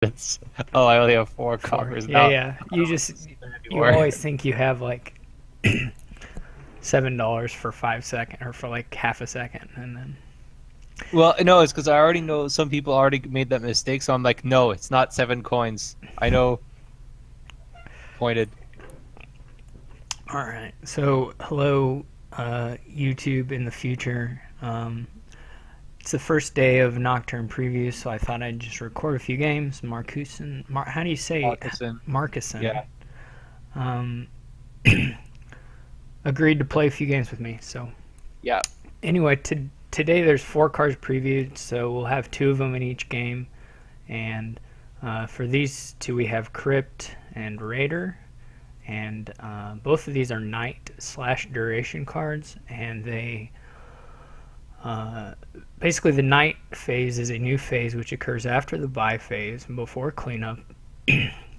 It's, oh, I only have four Four. copies Yeah, now. yeah. I don't see them You anymore. always think you have like $7 for 5 seconds or for like half a second, and then Well, no, it's because I already know some people already made that mistake, so I'm like, no, it's not 7 coins. I know, pointed. all right. So hello, YouTube in the future. It's the first day of Nocturne Previews, so I thought I'd just record a few games. How do you say Markusin. Markusin? Yeah, Um, agreed to play a few games with me. So yeah. anyway, today there's 4 cards previewed, so we'll have 2 of them in each game. And for these 2, we have Crypt and Raider. And both of these are night/duration cards, and they basically the night phase is a new phase which occurs after the buy phase and before cleanup,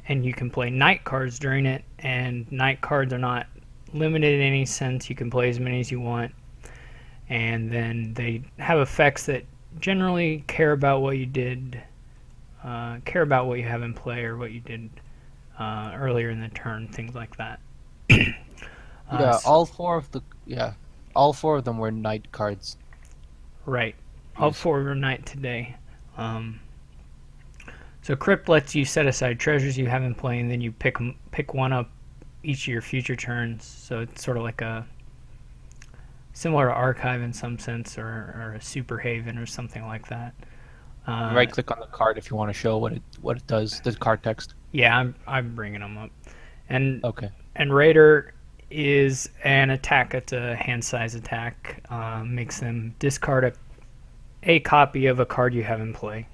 and you can play night cards during it. And night cards are not limited in any sense; you can play as many as you want, and then they have effects that generally care about what you did, care about what you have in play or what you did earlier in the turn, things like that. Yeah, So, all four of them were night cards right. All used. 4 are night today. Um, so Crypt lets you set aside treasures you have in play, and then you pick one up each of your future turns. So it's sort of like a similar to Archive in some sense, or a Super Haven or something like that. Uh, Right click on the card if you want to show what it does, the card text. yeah, I'm bringing them up, and Okay. and Raider is an attack. It's a hand size attack. Makes them discard a copy of a card you have in play,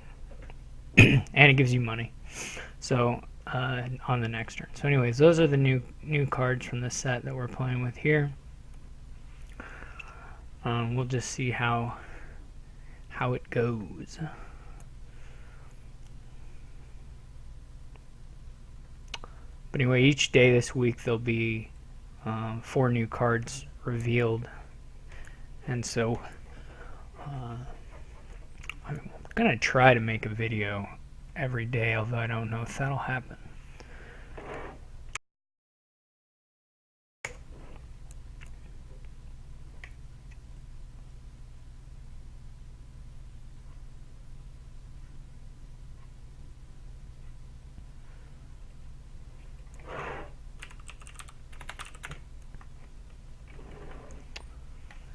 and it gives you money. So on the next turn. So, anyways, those are the new cards from the set that we're playing with here. We'll just see how it goes. But anyway, each day this week there'll be 4 new cards revealed, and so I'm gonna try to make a video every day, although I don't know if that'll happen.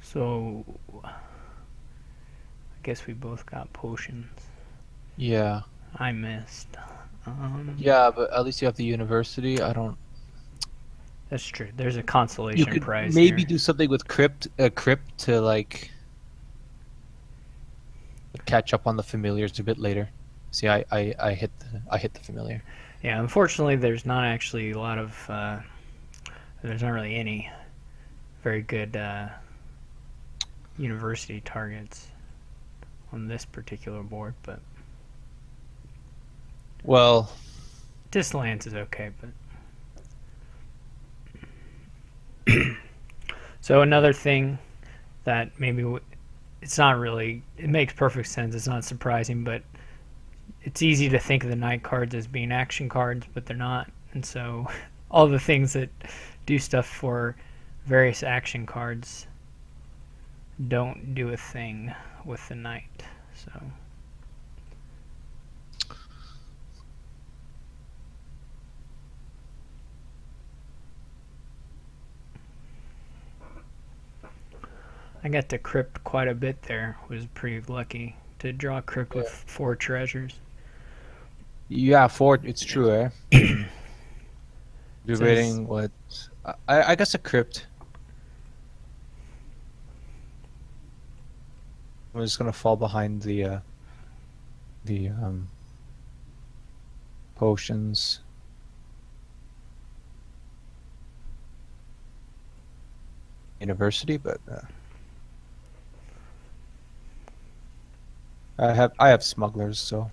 So I guess we both got potions. Yeah. I missed. Um, Yeah, but at least you have the university. I don't. that's true. There's a You consolation could prize maybe here. do something with Crypt to like catch up on the familiars a bit later. See, I hit the familiar. Yeah, unfortunately, there's not actually a lot of. There's not really any very good university targets on this particular board, but Well, Dislands is okay. But so another thing that maybe it's not really. It makes perfect sense. It's not surprising, but it's easy to think of the night cards as being action cards, but they're not. And so all the things that do stuff for various action cards don't do a thing with the night. So I got to crypt quite a bit there. Was pretty lucky to draw crypt with yeah, 4 treasures. yeah, four. It's true, eh? It says Debating what? I guess a crypt. I'm just gonna fall behind the potions university, but I have smugglers, so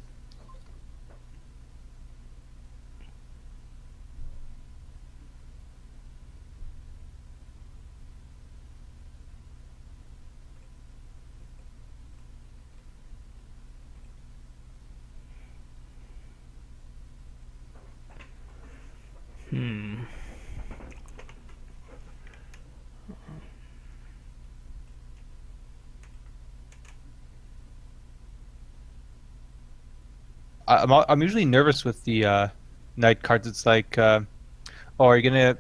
Hmm. I'm usually nervous with the night cards. It's like, oh, are you gonna?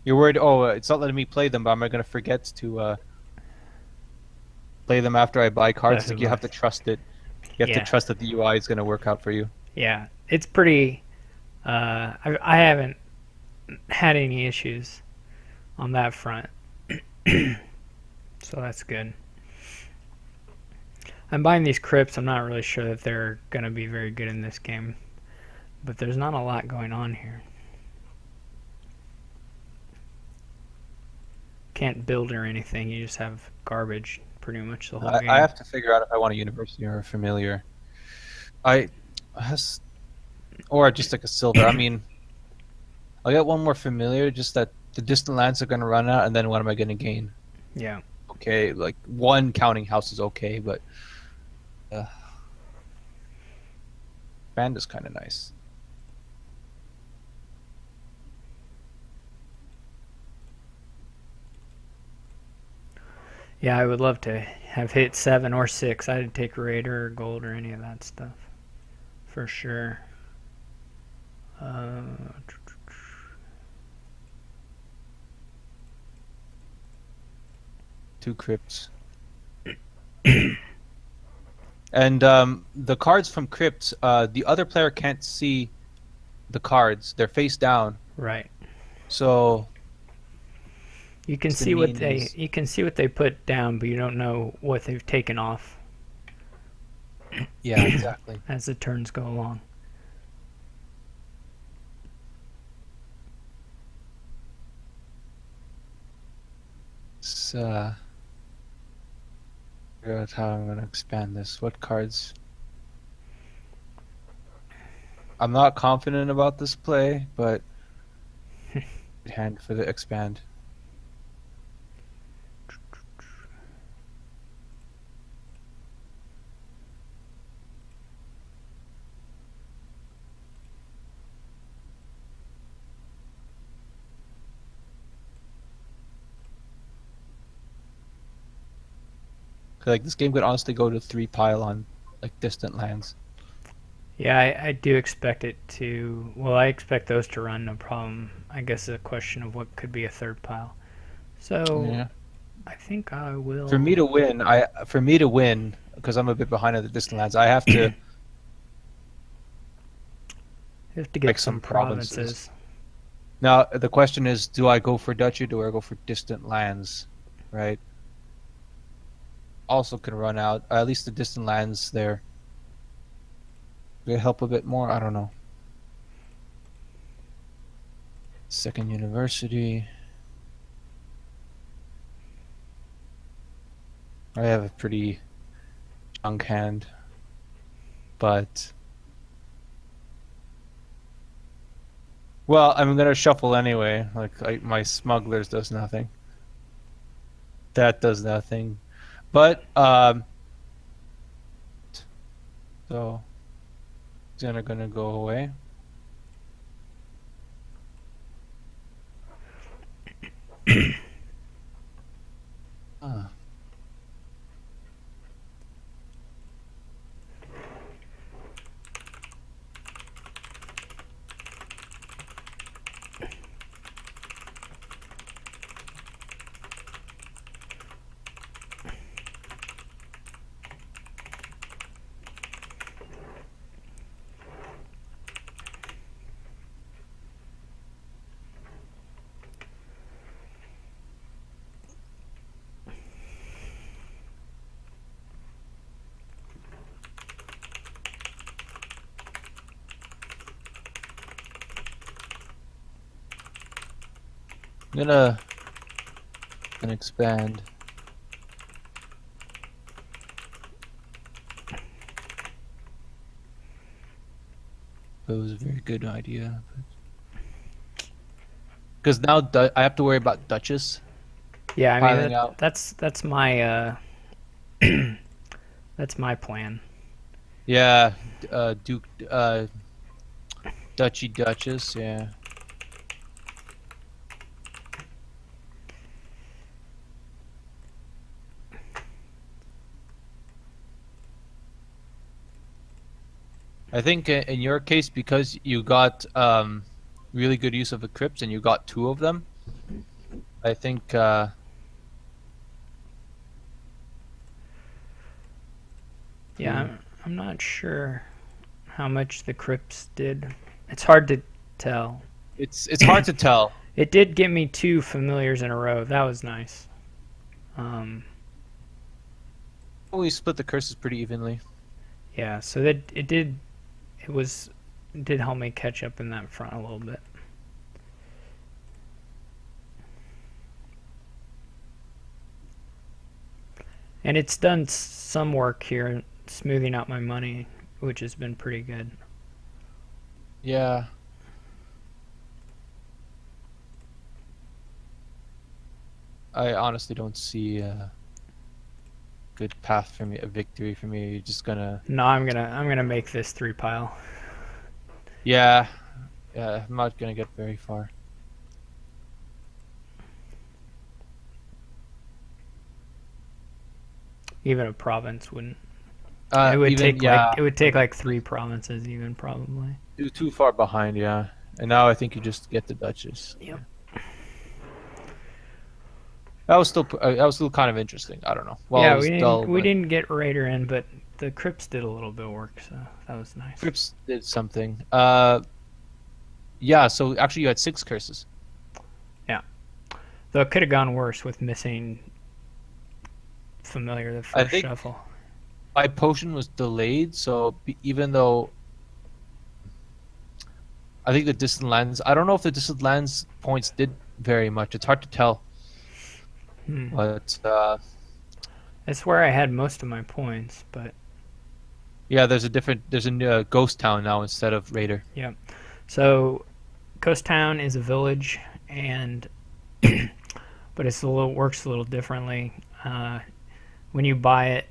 You're worried. Oh, it's not letting me play them, but am I gonna forget to play them after I buy cards? Both It's like of you have to us. trust it. You have to Yeah. trust that the UI is gonna work out for you. Yeah. It's pretty. I haven't had any issues on that front, so that's good. I'm buying these crypts. I'm not really sure that they're gonna be very good in this game, but there's not a lot going on here. Can't build or anything. You just have garbage pretty much the whole I game. have to figure out if I want a university or a familiar. I has or just like a silver. I mean, I'll get one more familiar. Just that the distant lands are gonna run out, and then what am I gonna gain? Yeah. Okay, like one counting house is okay, but uh, band is kind of nice. Yeah, I would love to have hit 7 or 6. I'd take Raider or Gold or any of that stuff. For sure. Uh, Two crypts. And the cards from Crypt, the other player can't see the cards. They're face down. right. So You can the see what means, they put down, but you don't know what they've taken off yeah, exactly. as the turns go along. It's, figure out how I'm gonna expand this. What cards? I'm not confident about this play, but hand for the expand. Like this game could honestly go to 3 pile on like distant lands. Yeah, I do expect it to. Well, I expect those to run no problem. I guess it's a question of what could be a third pile. So Yeah. I think I For me will to win, because I'm a bit behind on the distant lands, I have to have to like get some some provinces. provinces. Now the question is, do I go for duchy? Do I go for distant lands? Right. Also can run out. At least the distant lands there. Will it help a bit more? I don't know. Second university. I have a pretty junk hand, but well, I'm gonna shuffle anyway. Like my smugglers does nothing. That does nothing. But so it's gonna go away. Ah. I'm gonna expand. It was a very good idea. Because now I have to worry about Duchess Yeah, I mean piling out. that's my that's my plan. Yeah, Duke, Duchy Duchess. Yeah. I think in your case, because you got really good use of the crypts and you got two of them, I think Yeah, I'm not sure how much the crypts did. It's hard to tell. it's hard to tell. It did give me 2 familiars in a row. That was nice. Um, We split the curses pretty evenly. yeah, so that it did help me catch up in that front a little bit. And it's done some work here smoothing out my money, which has been pretty good. Yeah. I honestly don't see a good path for me, a victory for me. You're just gonna. No, I'm gonna make this 3 pile. Yeah, yeah. I'm not gonna get very far. Even a province wouldn't. It would Even take yeah, like it would take like 3 provinces even probably. too far behind. Yeah, and now I think you just get the Duchess. Yep. That was still kind of interesting. I don't know. Well, Yeah, it was dull, we but didn't get Raider in, but the Crypts did a little bit of work, so that was nice. Crips did something. Yeah. So actually, you had 6 curses. Though it could have gone worse with missing Familiar the I first think shuffle. my potion was delayed, so even though I think the distant lands, I don't know if the distant lands points did very much. It's hard to tell, Hmm. but That's where I had most of my points, but yeah, there's a new, ghost town now instead of raider. yeah. So Ghost Town is a village, and but works a little differently. When you buy it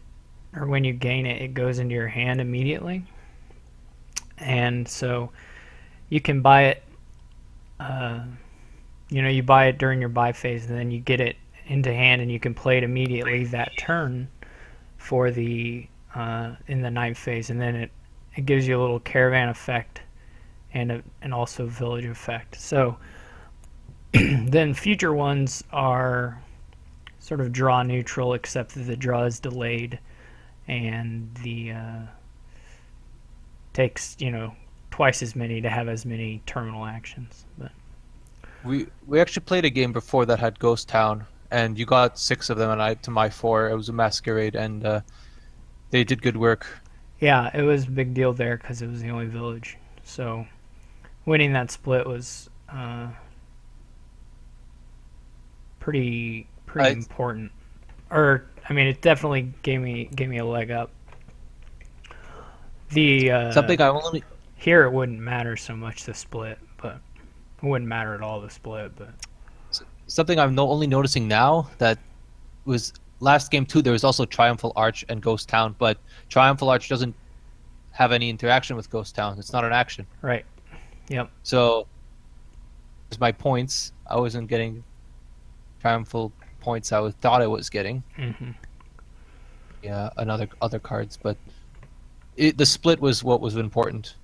or when you gain it, it goes into your hand immediately, and so you can buy it. You buy it during your buy phase, and then you get it into hand, and you can play it immediately that turn for the in the night phase, and then it gives you a little caravan effect and also village effect. So then future ones are sort of draw neutral, except that the draw is delayed, and the takes twice as many to have as many terminal actions. But We actually played a game before that had ghost town, and you got 6 of them, and I to my 4. It was a masquerade, and they did good work. yeah, it was a big deal there because it was the only village. So winning that split was pretty I, important. Or I mean, it definitely gave me a leg up. The something I only here it wouldn't matter so much the split, but it wouldn't matter at all the split. But something I'm only noticing now that was last game too. There was also Triumphal Arch and Ghost Town, but Triumphal Arch doesn't have any interaction with Ghost Town. It's not an action. right, yep. So, as my points, I wasn't getting Triumphal points thought I was getting. Hmm. Yeah, other cards, but the split was what was important.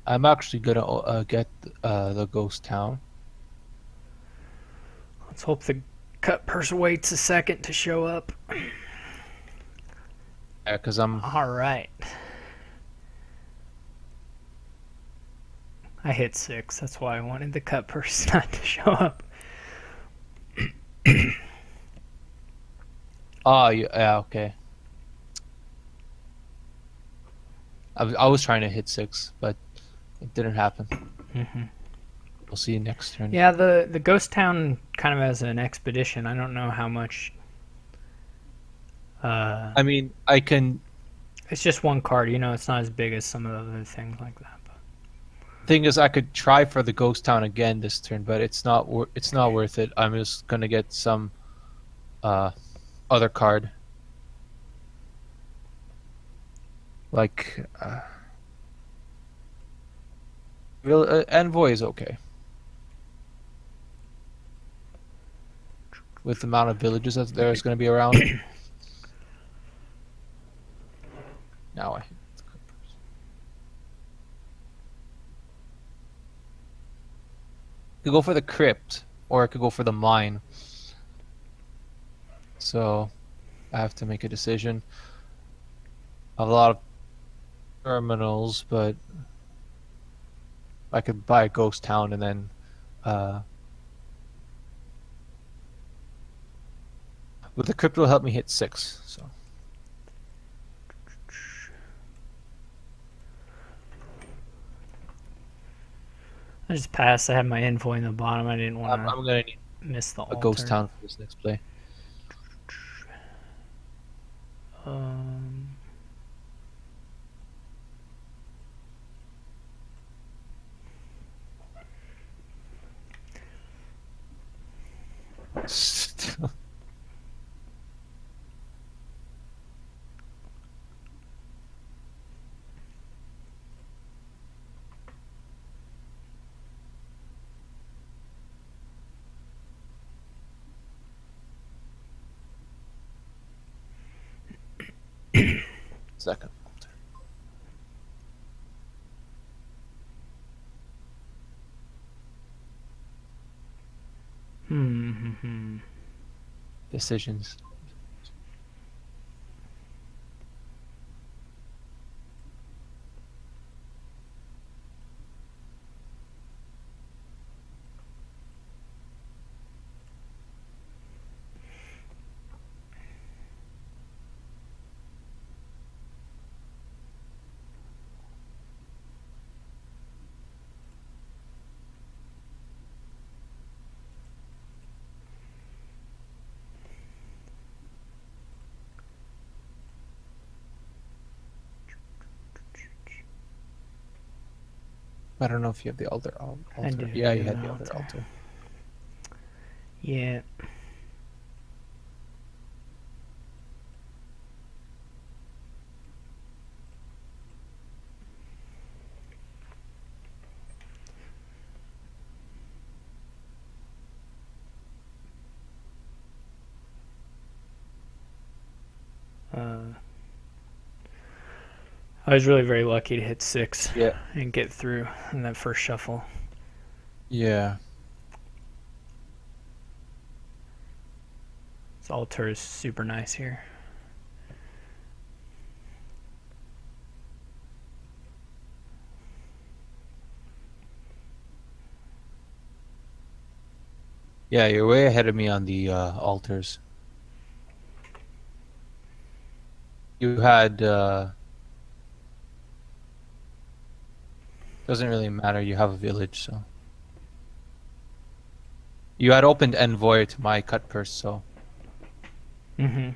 I'm actually gonna get the Ghost Town. Let's hope the cut purse waits a second to show up. Yeah, because I'm. All right. I hit 6. That's why I wanted the cut purse not to show up. Oh, yeah, okay. I was trying to hit 6, but it didn't happen. Hmm. We'll see you next turn. Yeah, the ghost town kind of as an expedition. I don't know how much. I mean, I can. It's just one card. It's not as big as some of the other things like that. But Thing is, I could try for the Ghost Town again this turn, but it's not worth it. I'm just gonna get some other card. Like real Envoy is okay. With the amount of villages that there's going to be around. Now I hit the Crypt first. Could go for the Crypt, or I could go for the Mine. So I have to make a decision. I have a lot of terminals, but I could buy a Ghost Town and then but the Crypt will help me hit 6. So I just passed. I had my envoy in the bottom. I didn't want I'm to gonna need miss the a Ghost altar. Town for this next play. Um, Second altar. Decisions. I don't know if you have the altar. I do. Yeah, I you do had an the other altar. Yeah. I was really very lucky to hit 6 Yeah. and get through in that first shuffle. Yeah. This altar is super nice here. Yeah, you're way ahead of me on the altars. You had doesn't really matter. You have a village, so you had opened envoy to my cut purse, so Mm-hmm.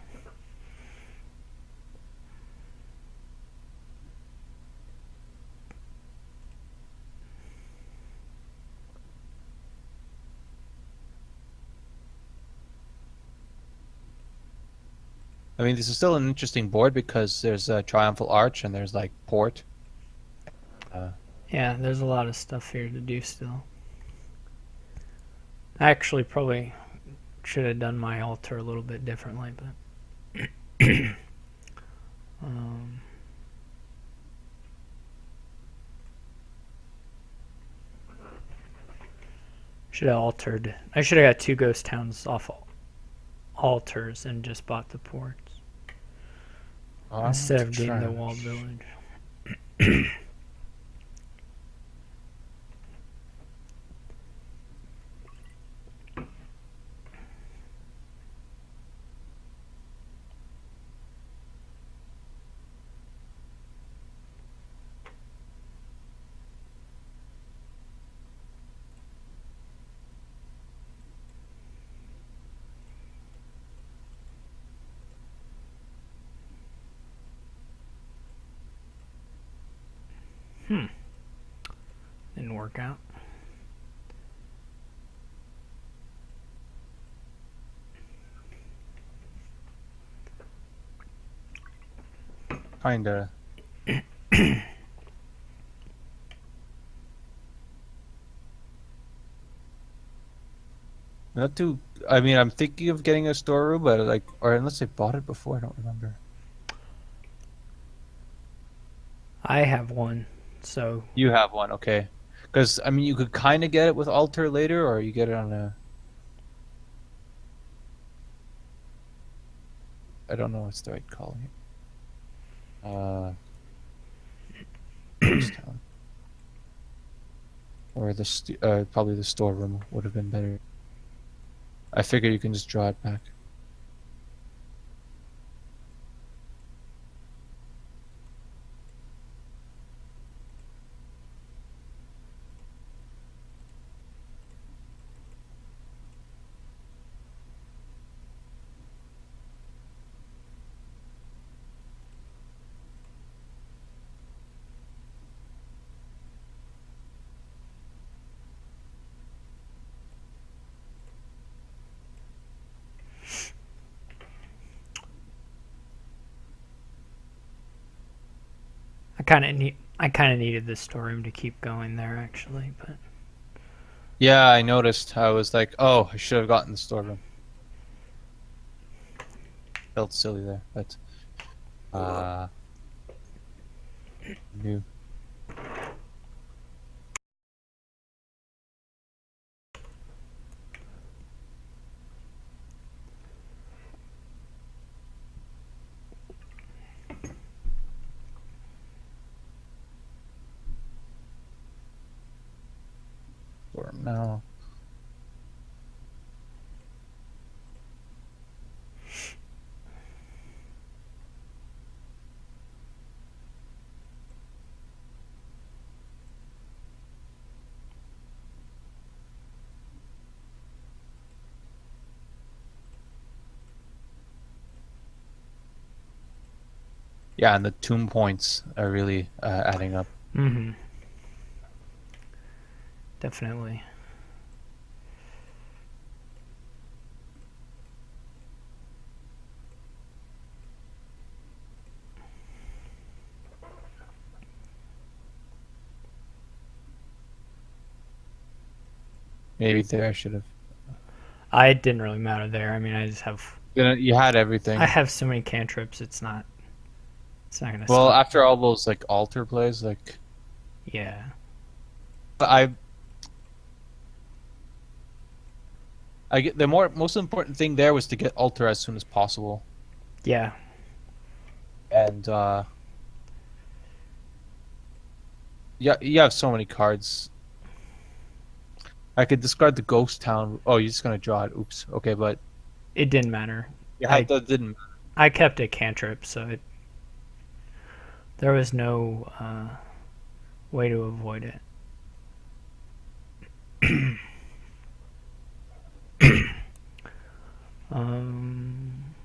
I mean this is still an interesting board because there's a Triumphal Arch and there's like Port. Yeah, there's a lot of stuff here to do still. I actually probably should have done my altar a little bit differently, but should have altered. I should have got 2 ghost towns off altars and just bought the ports instead of getting the walled village. Didn't work out. Kinda. Not too. I mean, I'm thinking of getting a storeroom, but like, or unless I bought it before, I don't remember. I have one, so You have one, okay. Because I mean, you could kind of get it with alter later, or you get it on a. I don't know what's the right call here. Ghost Town, or probably the storeroom would have been better. I figure you can just draw it back. I kind of needed this storeroom to keep going there actually, but Yeah, I noticed. I was like, oh, I should have gotten the storeroom. Felt silly there, but uh, new. Storeroom now. Yeah, and the tomb points are really adding up. mm-hmm, definitely. Maybe there I should have. I it didn't really matter there. I mean, You had I everything. have so many cantrips. It's not gonna Well, stop. after all those like altar plays, like Yeah, I I get the most important thing there was to get altar as soon as possible, yeah. and yeah, you have so many cards. I could discard the ghost town. Oh, you're just gonna draw it. Oops. Okay, but It didn't matter. you had I that didn't. I kept a cantrip, so there was no way to avoid it. Um,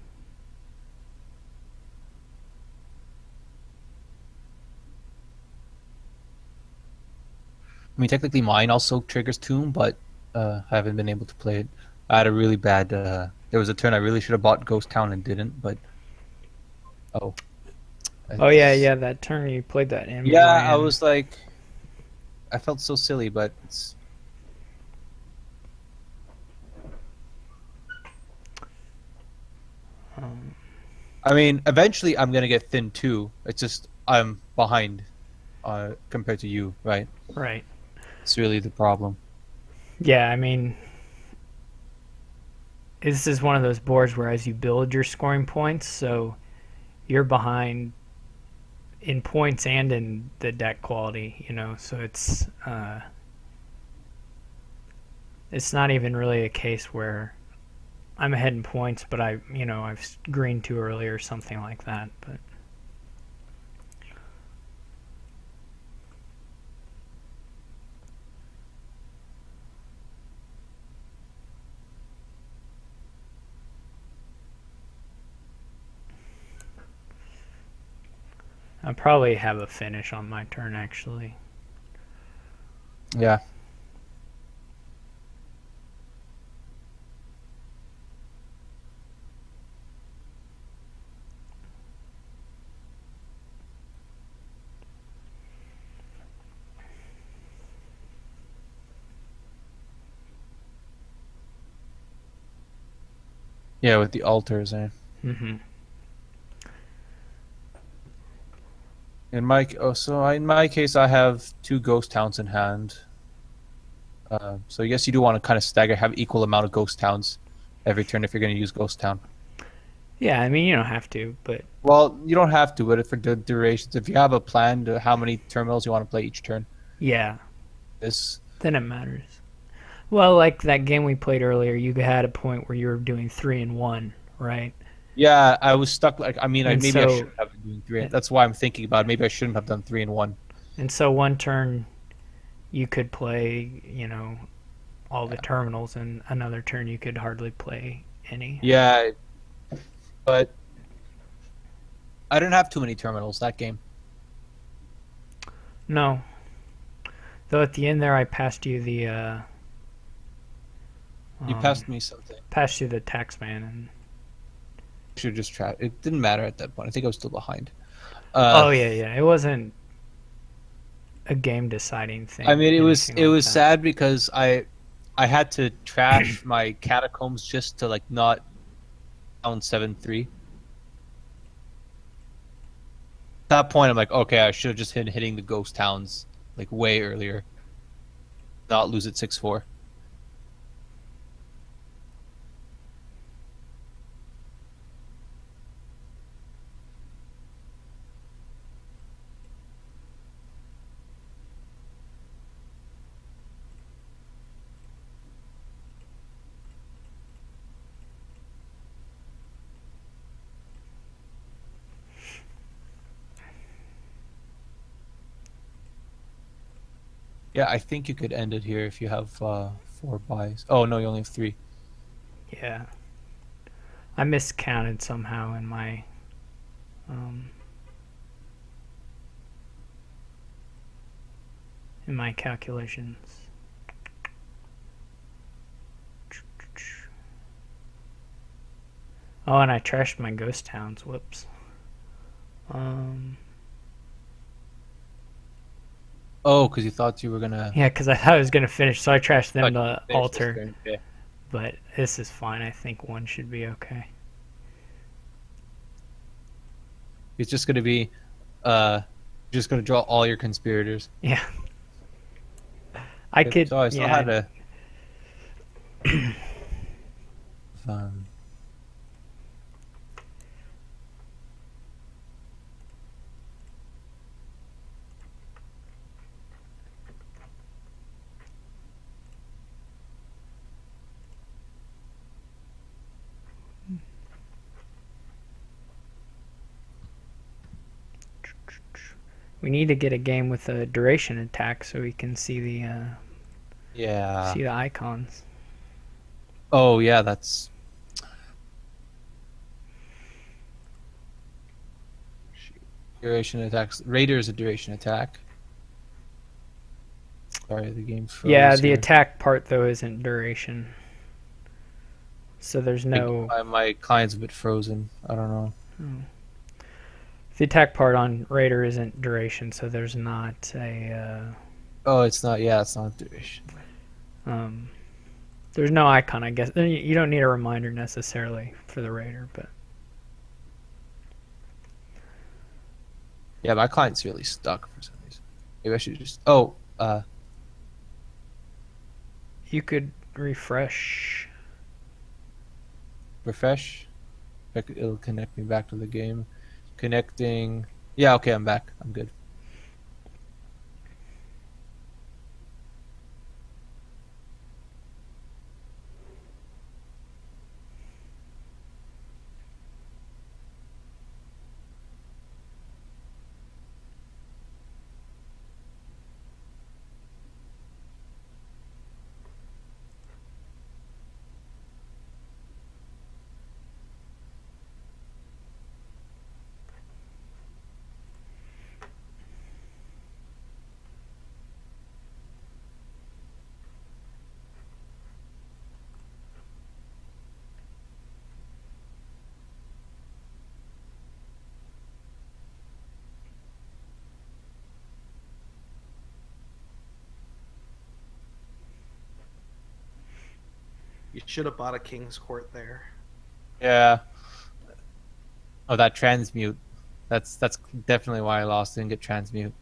I mean, technically, mine also triggers tomb, but I haven't been able to play it. I had a really bad. There was a turn I really should have bought ghost town and didn't, but oh, oh yeah, it's yeah. That turn you played that envoy yeah. I in. was like, I felt so silly, but it's. Um, I mean, eventually I'm gonna get thin too. It's just I'm behind, compared to you, right? right. It's really the problem. Yeah, I mean, this is one of those boards where as you build your scoring points, so you're behind in points and in the deck quality, you know. So it's not even really a case where I'm ahead in points, but I've greened too early or something like that. But I'll probably have a finish on my turn actually. Yeah. Yeah, with the altars, eh? Mm-hmm. In my case, I have 2 ghost towns in hand. So I guess you do want to kind of stagger, have equal amount of ghost towns every turn if you're going to use ghost town. Yeah, I mean you don't have to, but Well, you don't have to, but for the durations, if you have a plan to how many terminals you want to play each turn, yeah, this. then it matters. Well, like that game we played earlier, you had a point where you were doing 3 and 1, right? Yeah, I was stuck. Like, I mean, And maybe I so should have been doing three. That's why I'm thinking about it. Maybe I shouldn't have done 3 and 1. one turn you could play, all the Yeah, terminals, and another turn you could hardly play any. yeah, but I didn't have too many terminals that game. No, though at the end there I You passed me something. passed you the taxman, and Should just try. It didn't matter at that point. I think I was still behind. oh Uh, yeah, it wasn't a game deciding I thing, mean, anything it like was that. sad because I had to trash my catacombs just to like not down 7-3. At that point, I'm like, okay, I should have just been hitting the ghost towns like way earlier, not lose it 6-4. Yeah, I think you could end it here if you have 4 buys. Oh no, you only have 3. Yeah, I miscounted somehow um, in my calculations. Oh, and I trashed my ghost towns. Whoops. Um, Oh, because you thought you were gonna. yeah, because I thought I was gonna finish, so I trashed them Thought you to finished this alter. turn. Okay. But this is fine. I think one should be okay. It's just gonna be, just gonna draw all your conspirators. Yeah, I Yep, could. so I still Yeah, had a. Um, we need to get a game with a duration attack so we can yeah. see the icons. Oh yeah, that's. Duration attacks. Raider is a duration attack. Sorry, the game Yeah, froze the here. attack part though isn't duration, so there's no. My client's a bit frozen. I don't know. Oh. The attack part on Raider isn't duration, so there's not a. Oh, it's not. Yeah, it's not duration. Um, there's no icon, I guess. You don't need a reminder necessarily for the Raider, but Yeah, my client's really stuck for some reason. Maybe I should just. Oh, you could refresh. refresh. It'll connect me back to the game. Connecting. Yeah, okay, I'm back. I'm good. You should have bought a King's Court there. Yeah. Oh, that transmute. That's definitely why I lost. Didn't get transmute.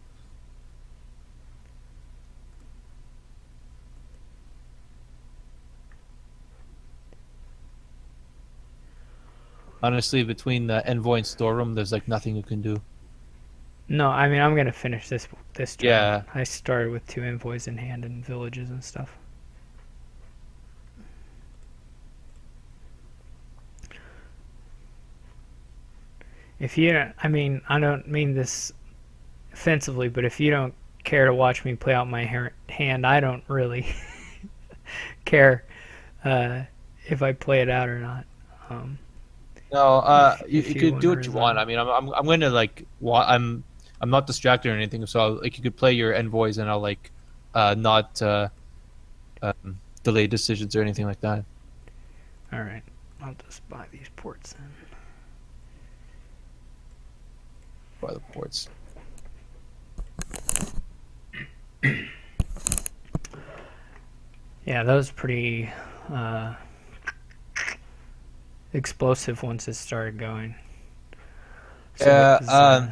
Honestly, between the envoy and storeroom, there's like nothing you can do. No, I mean I'm gonna finish this turn. Yeah. I started with 2 envoys in hand and villages and stuff. If you don't, I mean, I don't mean this offensively, but if you don't care to watch me play out my hand, I don't really care if I play it out or not. Um, No, you, if you you could want do to what you want. resign. I mean, I'm going to like, I'm not distracted or anything. So like, you could play your envoys, and I'll like, not delay decisions or anything like that. All right, I'll just buy these ports then. By the ports. Yeah, that was pretty explosive once it started going. So Yeah.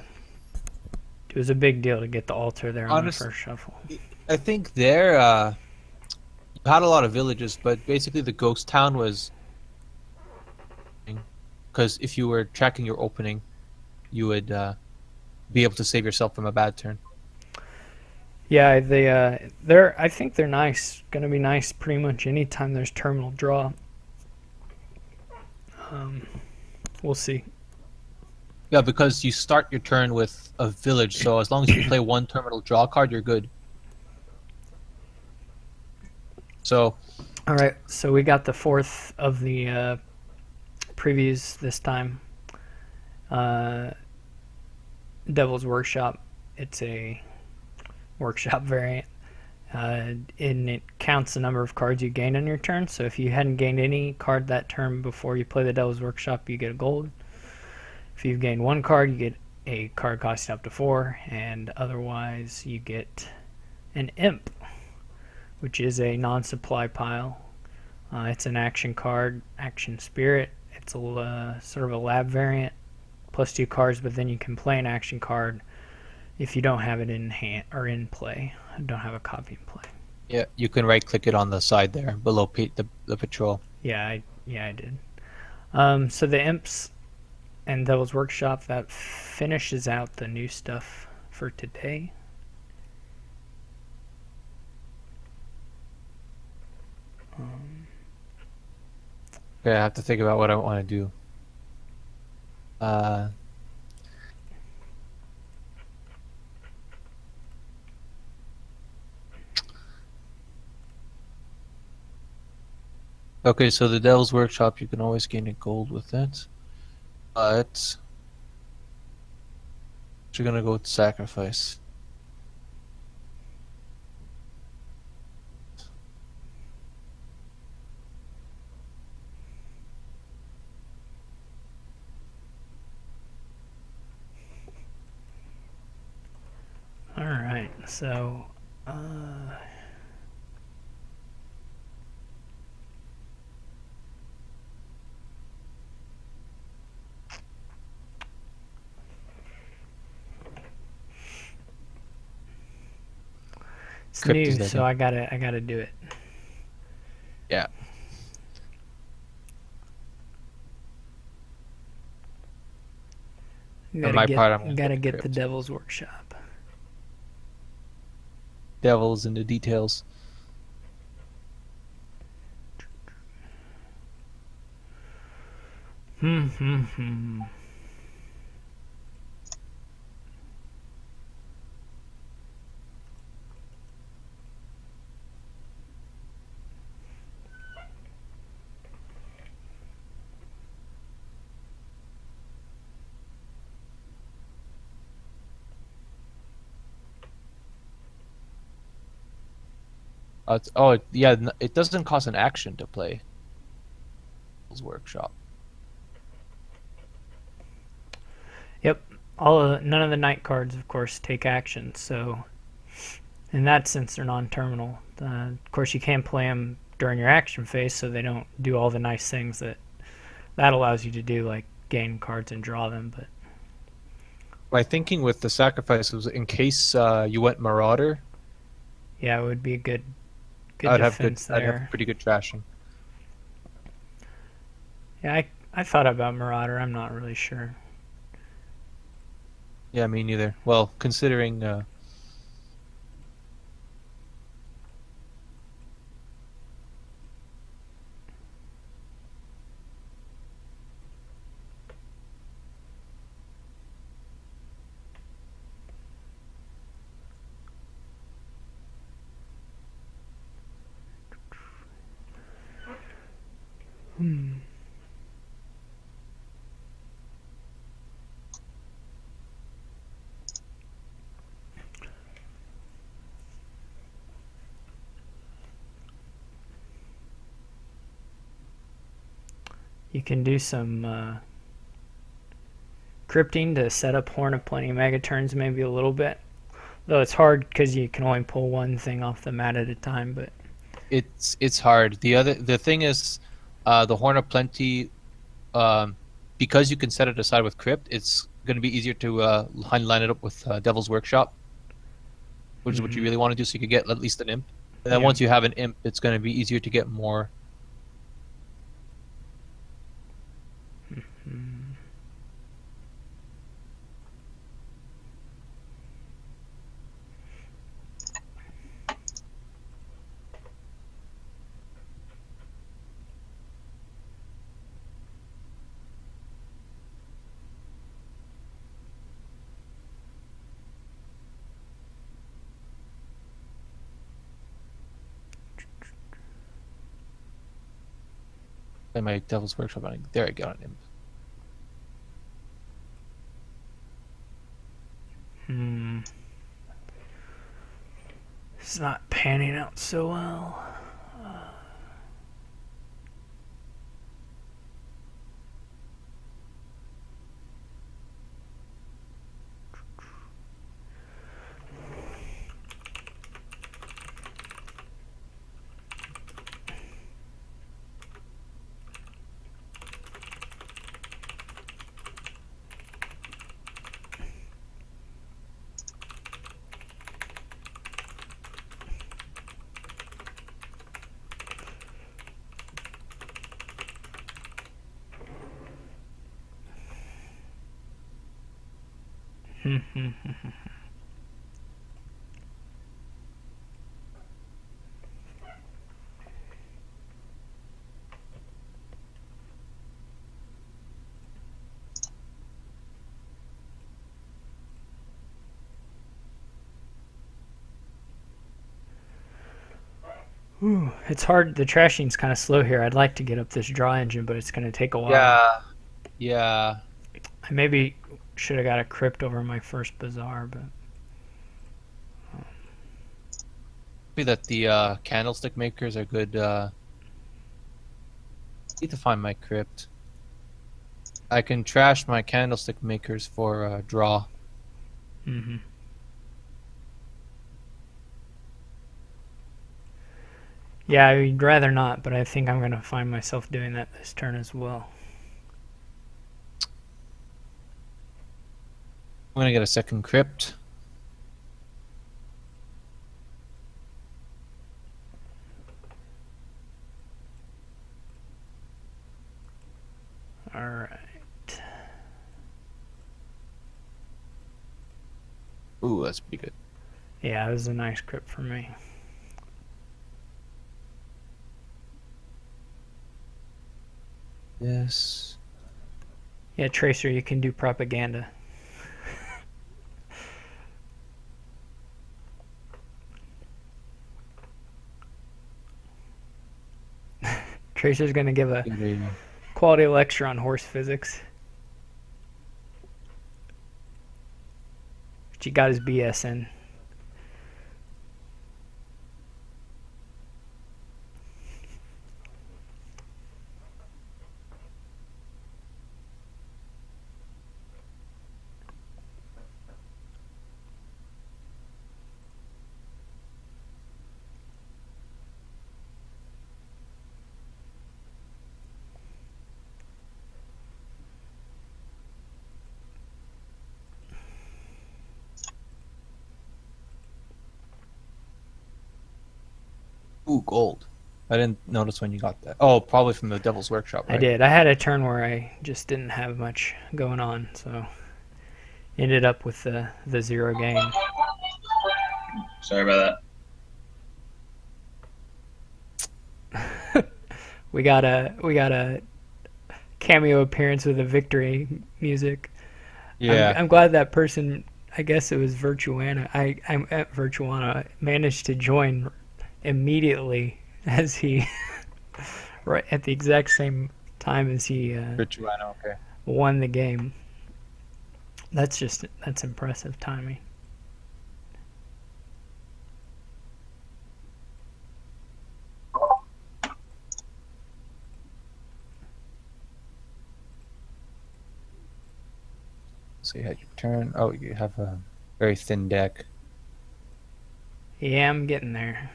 it was a big deal to get the altar there on the Honest, first shuffle. I think there, you had a lot of villages, but basically the ghost town was, because if you were tracking your opening, you would be able to save yourself from a bad turn. Yeah, they're I think they're nice. Gonna be nice pretty much anytime there's terminal draw. We'll see. Yeah, because you start your turn with a village, so as long as you play one terminal draw card, you're good. So, All right, so we got the 4th of the previews this time. Devil's Workshop. It's a workshop variant. And it counts the number of cards you gained on your turn. So if you hadn't gained any card that turn before you play the Devil's Workshop, you get a gold. If you've gained 1 card, you get a card costing up to 4, and otherwise you get an Imp, which is a non-supply pile. It's an action card, Action Spirit. It's a sort of a lab variant, plus 2 cards, but then you can play an action card if you don't have it in hand or in play. Don't have a copy in play. yeah, you can right-click it on the side there, below the patrol. Yeah, I did. So the Imps and Devil's Workshop, that finishes out the new stuff for today. Okay, I have to think about what I want to do. Okay, so the Devil's Workshop, you can always gain a gold with it. But you're gonna go with Sacrifice. All right, so it's Crypt new, is so I gotta do it. Yeah. Gotta my get, part, I'm gonna gotta get get the the Crypt. Devil's Workshop. Devil's in the details. Hmm. Yeah, it doesn't cost an action to play Devil's Workshop. Yep. None of the night cards, of course, take action. So, in that sense, they're non-terminal. Of course, you can play them during your action phase, so they don't do all the nice things that allows you to do, like gain cards and draw them. But My thinking with the sacrifice was in case you went Marauder, Yeah, it would be a good I'd have defense I'd have there. pretty good trashing. Yeah, I thought about Marauder. I'm not really sure. Yeah, me neither. Well, considering Hmm. You can do some crypting to set up Horn of Plenty Mega Turns maybe a little bit. Though it's hard because you can only pull one thing off the mat at a time. But it's hard. The thing is, the Horn of Plenty, um, because you can set it aside with Crypt, it's going to be easier to line it up with Devil's Workshop, which is what you really want to do, so you could get at least an imp. And then yeah. once you have an imp, it's going to be easier to get more. Play my Devil's Workshop. There I got an imp. Hmm. It's not panning out so well. Ooh, it's hard. The trashing's kind of slow here. I'd like to get up this draw engine, but it's going to take a while. Yeah, yeah. I maybe should have got a Crypt over my first Bazaar, but Be that the candlestick makers are good. Need to find my Crypt. I can trash my candlestick makers for draw. yeah, I'd rather not. But I think I'm going to find myself doing that this turn as well. I'm gonna get a second Crypt. All right. Ooh, that's pretty good. Yeah, it was a nice Crypt for me. Yes. Yeah, Tracer, you can do propaganda. Tracer's going to give a quality lecture on horse physics. But he got his BS in. Ooh, gold. I didn't notice when you got that. Oh, probably from the Devil's Workshop, I right? did. I had a turn where I just didn't have much going on, so ended up with the 0 gain. Sorry about We got a cameo appearance with a victory music. Yeah. I'm glad that person. I guess it was Virtuana. I'm at Virtuana. Managed to join immediately as he right at the exact same time as he Virtuano, okay. won the game. That's impressive timing. So you had your turn. Oh, you have a very thin deck. Yeah, I'm getting there.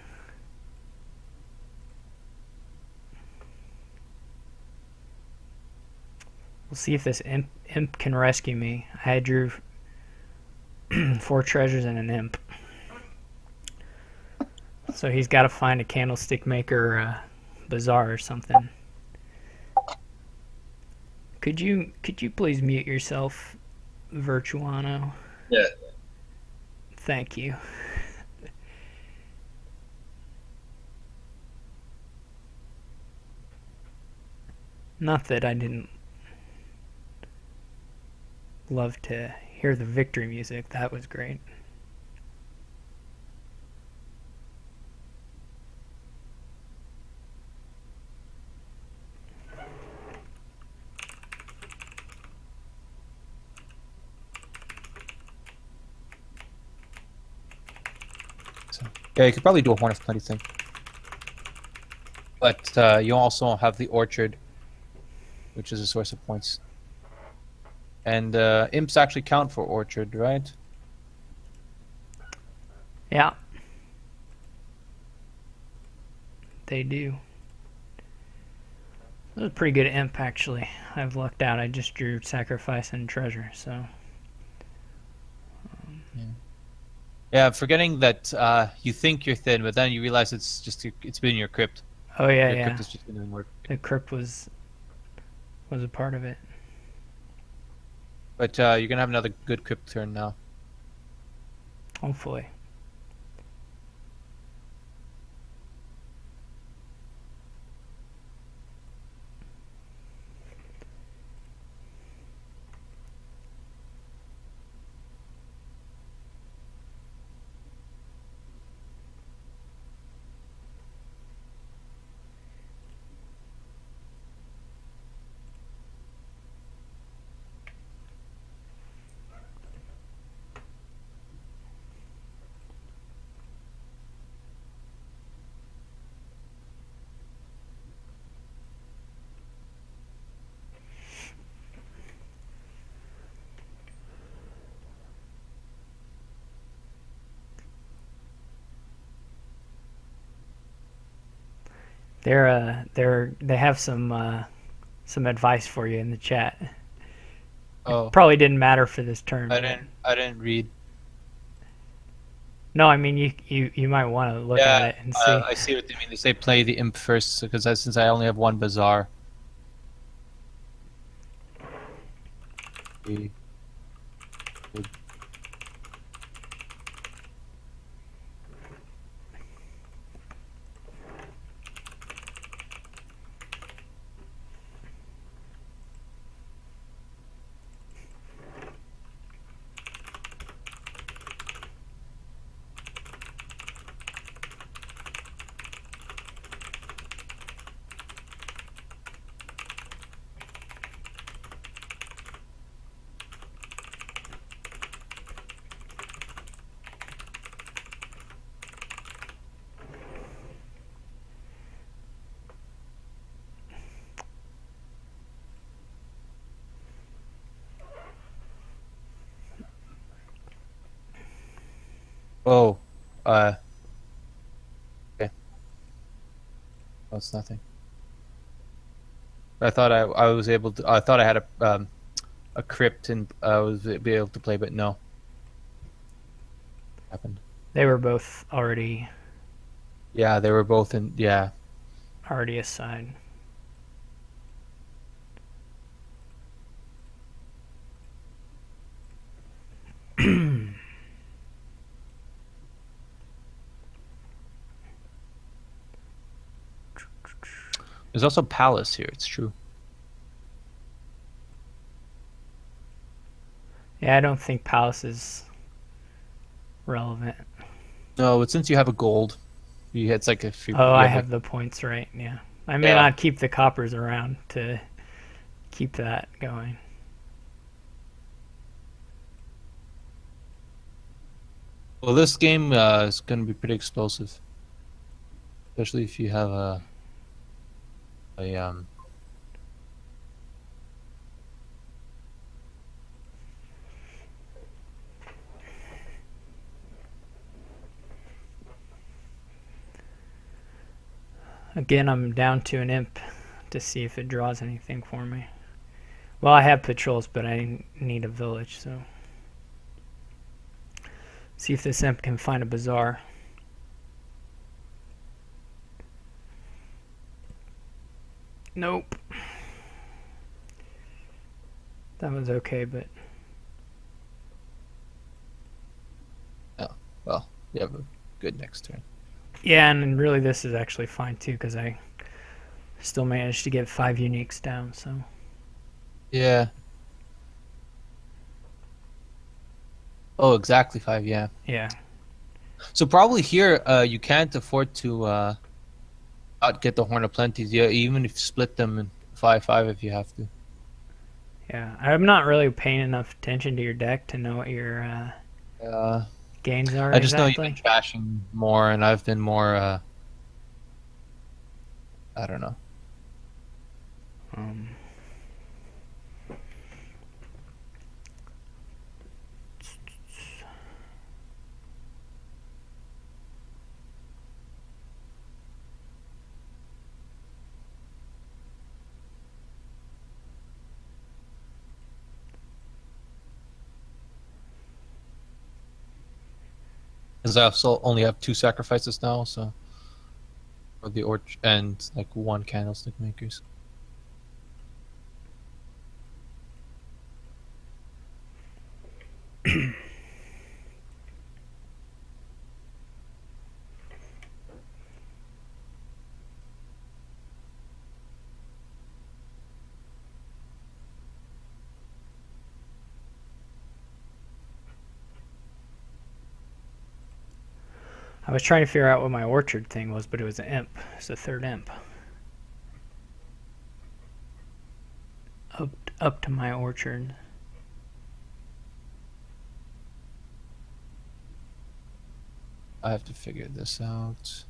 We'll see if this imp can rescue me. I drew 4 treasures and an imp. So he's got to find a candlestick maker bazaar or something. Could you please mute yourself, Virtuano? Yeah. Thank you. Not that I didn't love to hear the victory music. That was great. So, yeah, you could probably do a Horn of Plenty thing. But you also have the Orchard, which is a source of points. And imps actually count for Orchard, right? Yeah. They do. That was a pretty good imp, actually. I've lucked out. I just drew Sacrifice and Treasure, so... Yeah, forgetting that you think you're thin, but then you realize it's been your Crypt. Oh, yeah, Your yeah. Crypt has just been doing work. The Crypt was a part of it. But you're gonna have another good Crypt turn now. Hopefully. They have some advice for you in the chat. Oh, Probably didn't matter for this turn. I didn't read. No, I mean you might want to look at it and see. I see what they mean. They say play the imp first because since I only have one bazaar. The- Oh, okay. Oh, it's nothing. I thought I was able to. I thought I had a Crypt and I was be able to play, but no. Happened. They were both already Yeah, they were both in. Yeah. already assigned. There's also Palace here. It's true. Yeah, I don't think Palace is relevant. No, but since you have a gold, it's like if you, Oh, you I have like have the points right. Yeah, I may yeah. not keep the coppers around to keep that going. Well, this game is going to be pretty explosive, especially if you have a. Again, I'm down to an imp to see if it draws anything for me. Well, I have patrols, but I need a village, so see if this imp can find a bazaar. Nope. That was okay, but Oh, well, you have a good next turn. yeah, and really this is actually fine too because I still managed to get 5 uniques down. So Yeah. Oh, exactly 5. Yeah. yeah, So probably here, you can't afford to not get the Horn of Plenties. Yeah, even if you split them in 5-5 if you have to. yeah. I'm not really paying enough attention to your deck to know what your Uh, gains are I just know you've been exactly. trashing more, and I've been more. I don't know. Um, Because I also only have 2 sacrifices now, so for the orch and like 1 candlestick makers. I was trying to figure out what my orchard thing was, but it was an imp. It's the third imp. Up to my orchard. I have to figure this out.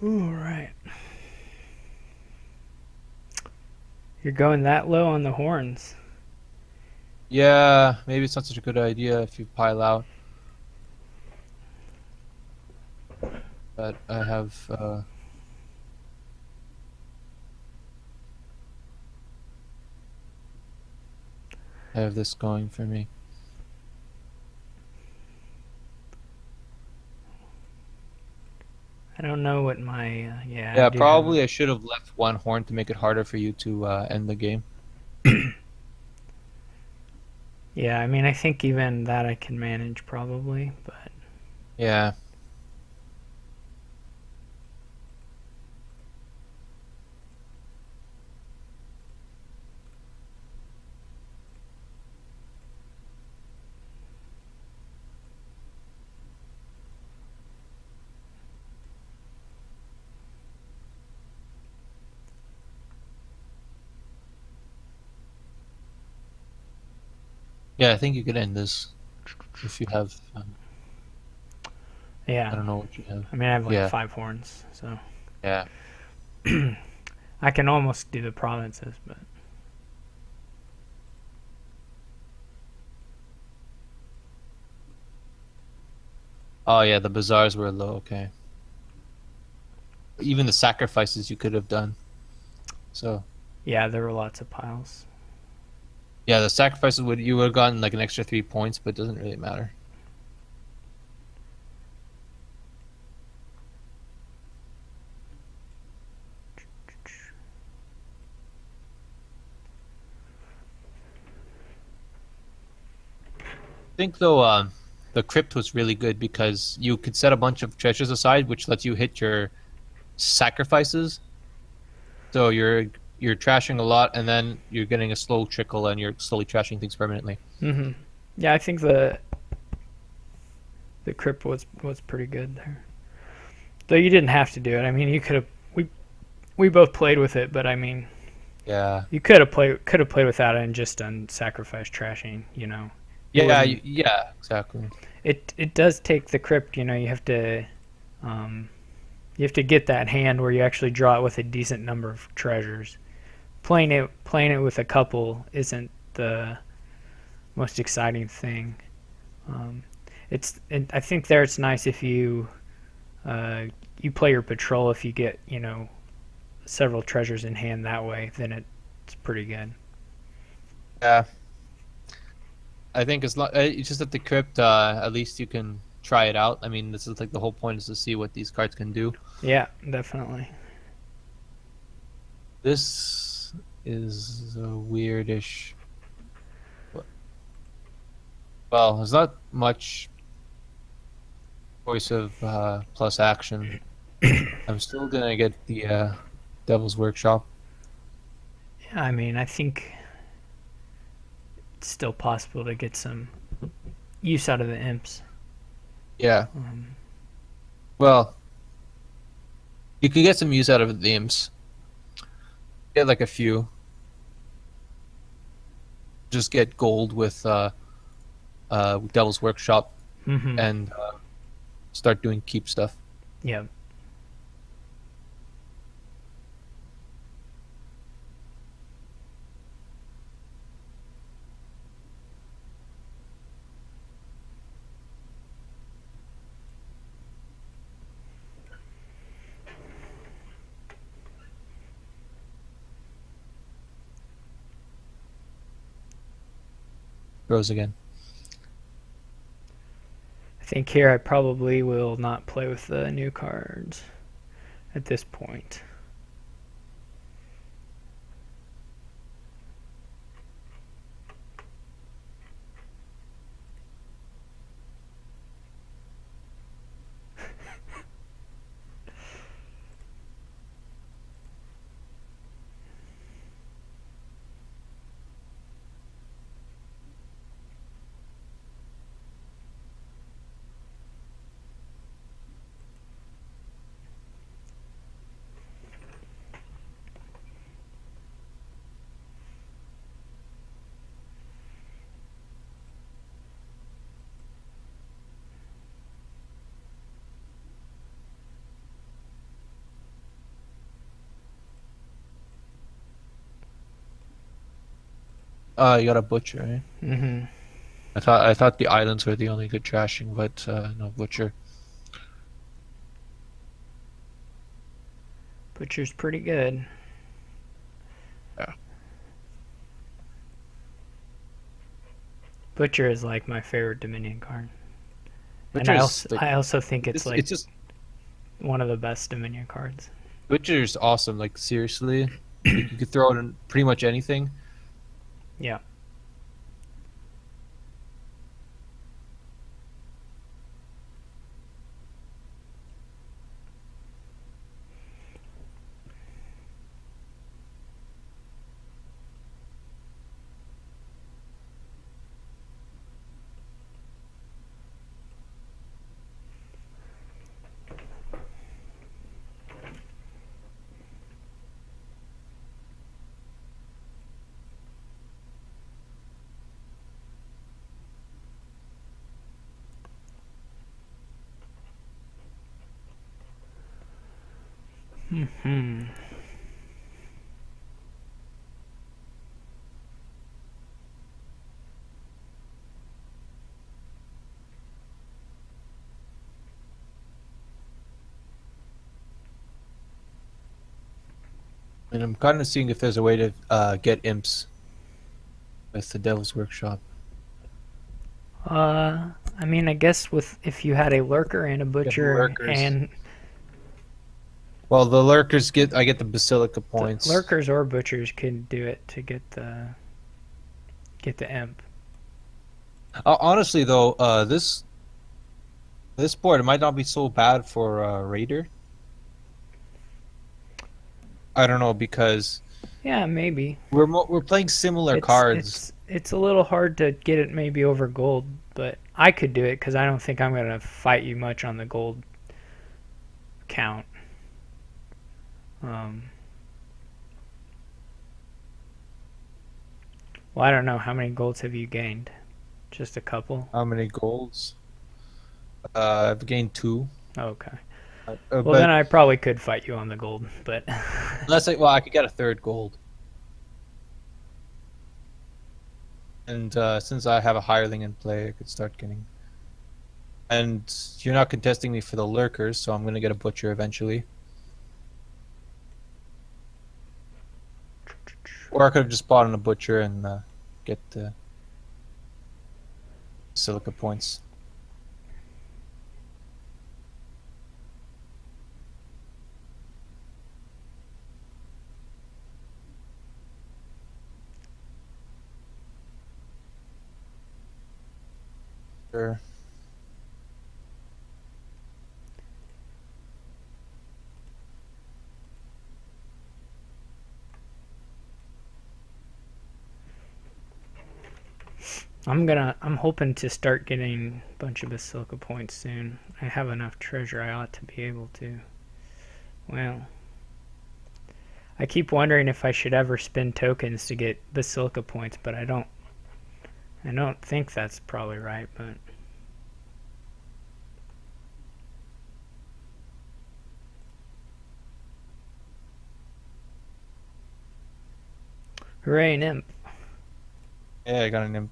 All right. You're going that low on the horns. Yeah, maybe it's not such a good idea if you pile out. But I have this going for me. I don't know what my yeah. Yeah, I do have probably I should have left one horn to make it harder for you to end the game. Yeah, I mean, I think even that I can manage probably, but Yeah. Yeah, I think you could end this if you have. yeah. I don't know what you have. I mean, I have like Yeah. 5 horns, so Yeah. I can almost do the provinces, but Oh yeah, the bazaars were low. Okay. Even the sacrifices you could have done. So yeah, there were lots of piles. yeah, the sacrifices you would have gotten like an extra 3 points, but it doesn't really matter. I think though, the crypt was really good because you could set a bunch of treasures aside, which lets you hit your sacrifices. So you're trashing a lot, and then you're getting a slow trickle, and you're slowly trashing things permanently. Hmm. Yeah, I think the crypt was pretty good there. Though you didn't have to do it. I mean, you could have. We both played with it, but I mean, Yeah. you could have played without it and just done sacrifice trashing. You know. It Yeah. wasn't- Yeah. Exactly. It does take the crypt. You know, you have to get that hand where you actually draw it with a decent number of treasures. Playing it with a couple isn't the most exciting thing. I think there it's nice if you you play your patrol if you get several treasures in hand that way, then it's pretty good. Yeah. I think it's just that the crypt, at least you can try it out. I mean, this is like the whole point is to see what these cards can do. Yeah, definitely. This is a weirdish. Well, there's not much choice of plus action. I'm still gonna get the Devil's Workshop. Yeah, I mean, I think it's still possible to get some use out of the imps. Yeah. Um, Well, you could get some use out of the imps. Get like a few. Just get gold with Devil's Workshop mhm. and start doing keep stuff. Yeah. Rose again. I think here I probably will not play with the new cards at this point. You got a butcher, right? Hmm. I thought the islands were the only good trashing, but no butcher. Butcher's pretty good. Yeah. Butcher is like my favorite Dominion card. And Butcher I is also, like, I also think it's like just one of the best Dominion cards. Butcher's awesome. Like seriously, like, you could throw it in pretty much anything. Yeah. Hmm. And I'm kind of seeing if there's a way to get imps with the Devil's Workshop. I mean, I guess with if you had a lurker and a butcher lurkers. and Well, the lurkers I get the Basilica points. the lurkers or butchers could do it to get the imp. Honestly, though, this board it might not be so bad for Raider. I don't know because Yeah, maybe. we're playing similar cards. It's a little hard to get it maybe over gold, but I could do it because I don't think I'm gonna fight you much on the gold count. Well, I don't know. How many golds have you gained? Just a couple? How many golds? I've gained 2. Okay. Well, Well, then I probably could fight you on the gold, but unless I could get a 3rd gold. And since I have a hireling in play, I could start getting. And you're not contesting me for the lurkers, so I'm gonna get a butcher eventually. Or I could have just bought in a butcher and get the silica points. Sure. I'm hoping to start getting a bunch of Basilica points soon. I have enough treasure I ought to be able to. Well, I keep wondering if I should ever spend tokens to get Basilica points, but I don't think that's probably right, but hooray, an imp. Yeah, I got an imp.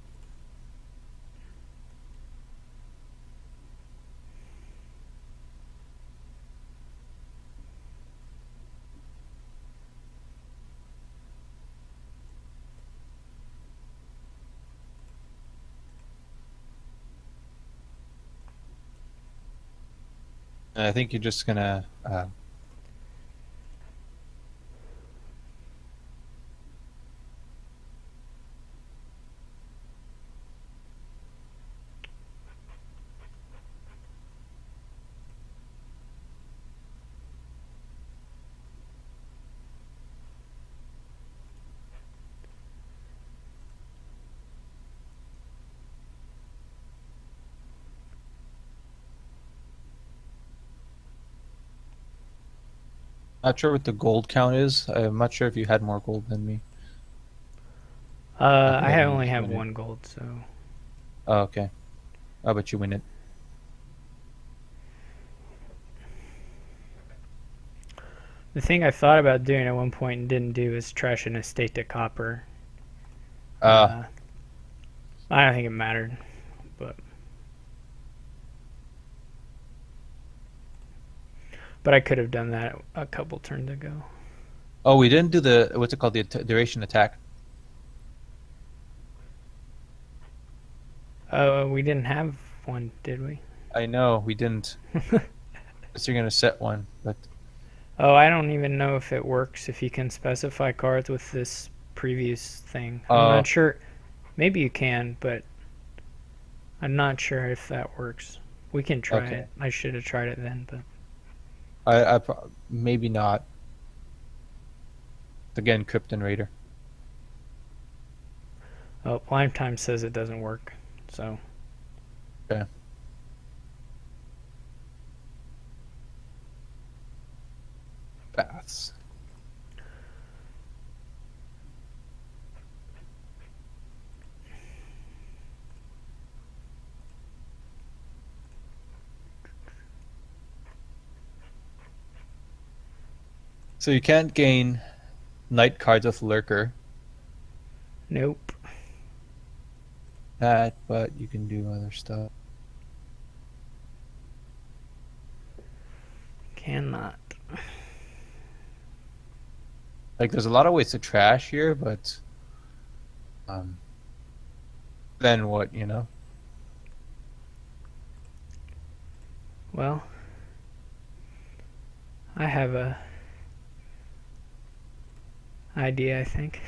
I think you're just gonna not sure what the gold count is. I'm not sure if you had more gold than me. I Yeah, only you have win it. 1 gold, so Oh, okay. I'll bet you win it. the thing I thought about doing at one point and didn't do is trash an estate to copper. I don't think it mattered, but I could have done that a couple turns ago. Oh, we didn't do the what's it called, the duration attack. We didn't have one, did we? I know we didn't. So you're gonna set one, but Oh, I don't even know if it works if you can specify cards with this previous thing. I'm not sure. Maybe you can, but I'm not sure if that works. We can try Okay. it. I should have tried it then, but maybe not. Again, Crypt and Raider. oh, Lifetime says it doesn't work. So Okay. Baths. So you can't gain night cards with Lurker. nope. That, but you can do other stuff. Cannot. Like, there's a lot of ways to trash here, but then what, you know? Well, I have a idea, I think.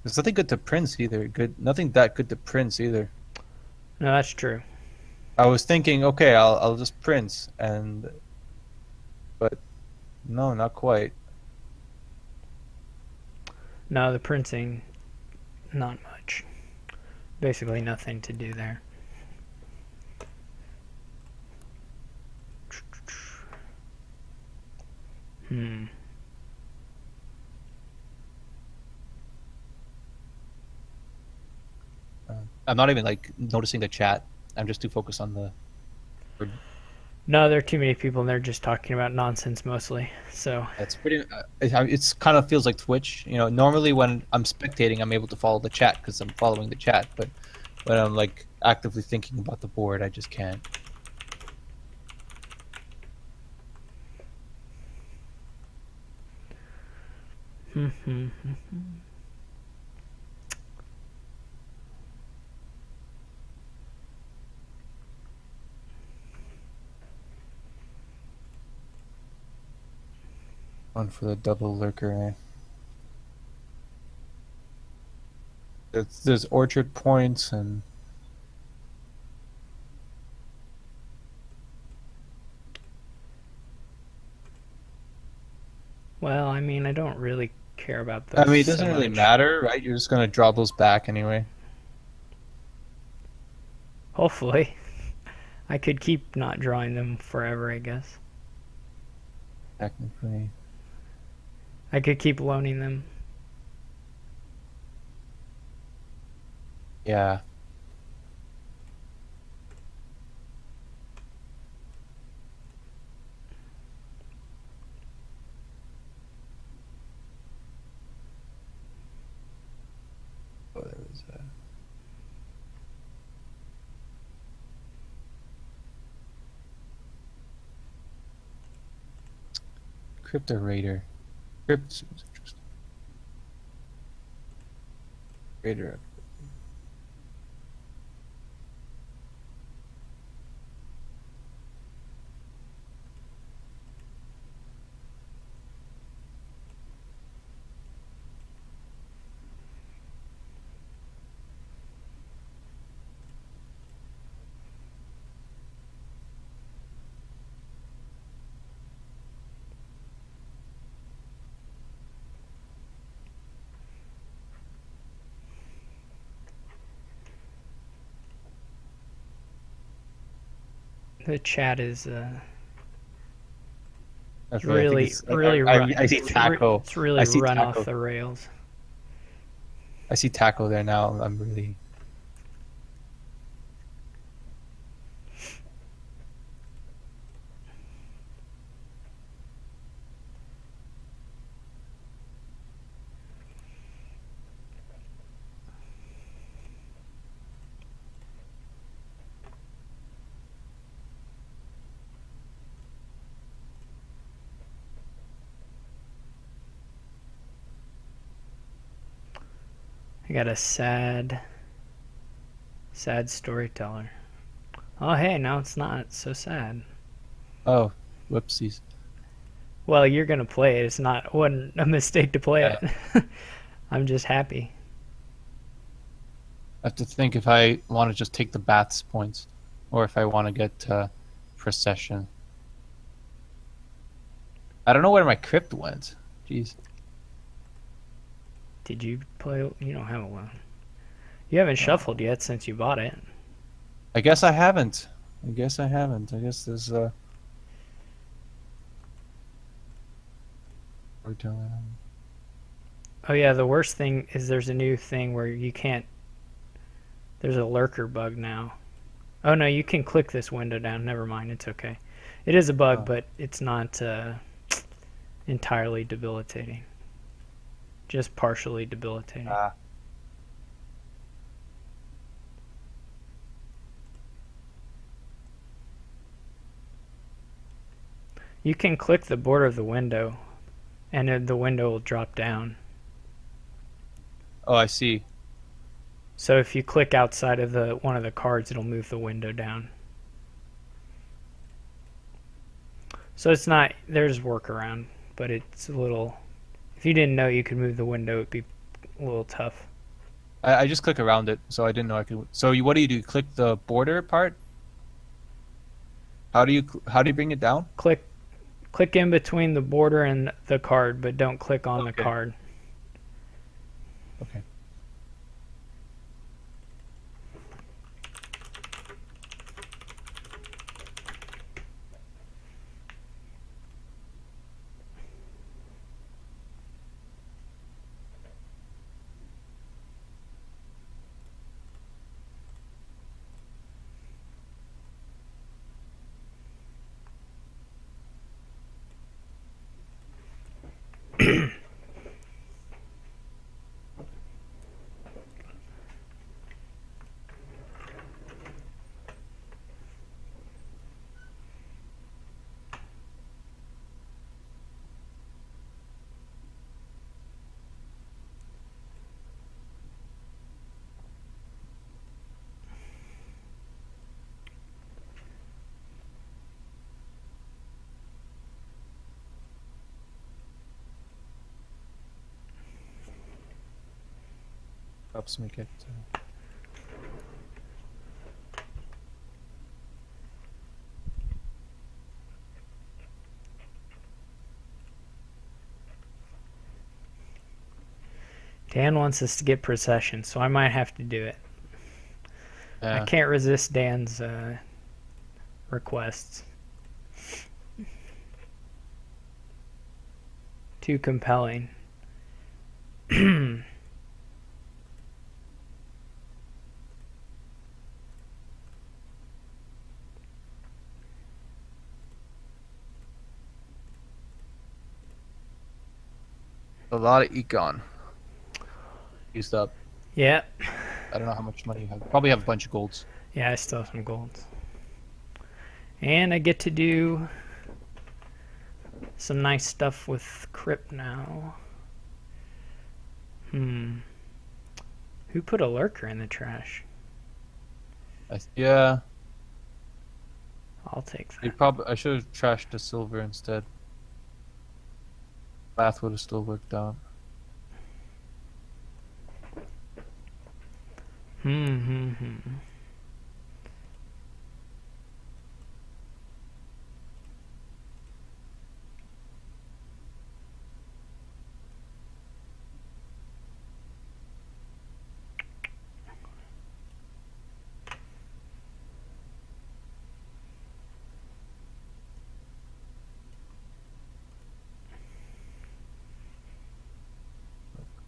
There's nothing good to Prince either. Nothing that good to Prince either. No, that's true. I was thinking, okay, I'll just Prince, but no, not quite. No, the printing, not much. Basically nothing to do there. Hmm. I'm not even like noticing the chat. I'm just too focused on the. No, there are too many people and they're just talking about nonsense mostly. So It's pretty. It's kind of feels like Twitch. You know, normally when I'm spectating, I'm able to follow the chat because I'm following the chat. But when I'm like actively thinking about the board, I just can't. One for the double Lurker. There's Orchard Points and. well, I mean, I don't really care about those. I mean, it so doesn't really much. matter, right? You're just gonna draw those back anyway. Hopefully. I could keep not drawing them forever, I guess. Technically. I could keep loaning them. Yeah. Oh, there was a. Crypto Raider. Crypt seems interesting. Raider. The chat is That's right. I think really, it's, really run. I see Taco. It's really I see run Taco. off the rails. I see Taco there now. I'm really. I got a sad storyteller. Oh, hey, now it's not so sad. Oh, whoopsies. Well, you're gonna play it. Wasn't a mistake to play Yeah. it. I'm just happy. I have to think if I want to just take the bats points, or if I want to get procession. I don't know where my crypt went. Jeez. Did you play? You don't have one. You haven't shuffled yet since you bought it. I guess I haven't. I guess there's Oh yeah, the worst thing is there's a new thing where you can't. There's a lurker bug now. Oh no, you can click this window down. Never mind, it's okay. It is a bug, Oh. but it's not entirely debilitating. Just partially debilitating. You can click the border of the window, and then the window will drop down. Oh, I see. So if you click outside of one of the cards, it'll move the window down. So it's not, there's workaround, but it's a little, if you didn't know you could move the window, it'd be a little tough. I just click around it, so I didn't know I could. So what do? You click the border part? How do you bring it down? Click in between the border and the card, but don't click on the Okay. card. Okay. Helps me get. Dan wants us to get procession, so I might have to do it. Yeah. I can't resist Dan's requests. Too compelling. A lot of econ used up. Yeah. I don't know how much money you have. Probably have a bunch of golds. Yeah, I still have some golds. And I get to do some nice stuff with Crypt now. Who put a lurker in the trash? Yeah. I'll take that. I should have trashed the silver instead. Math would have still worked out.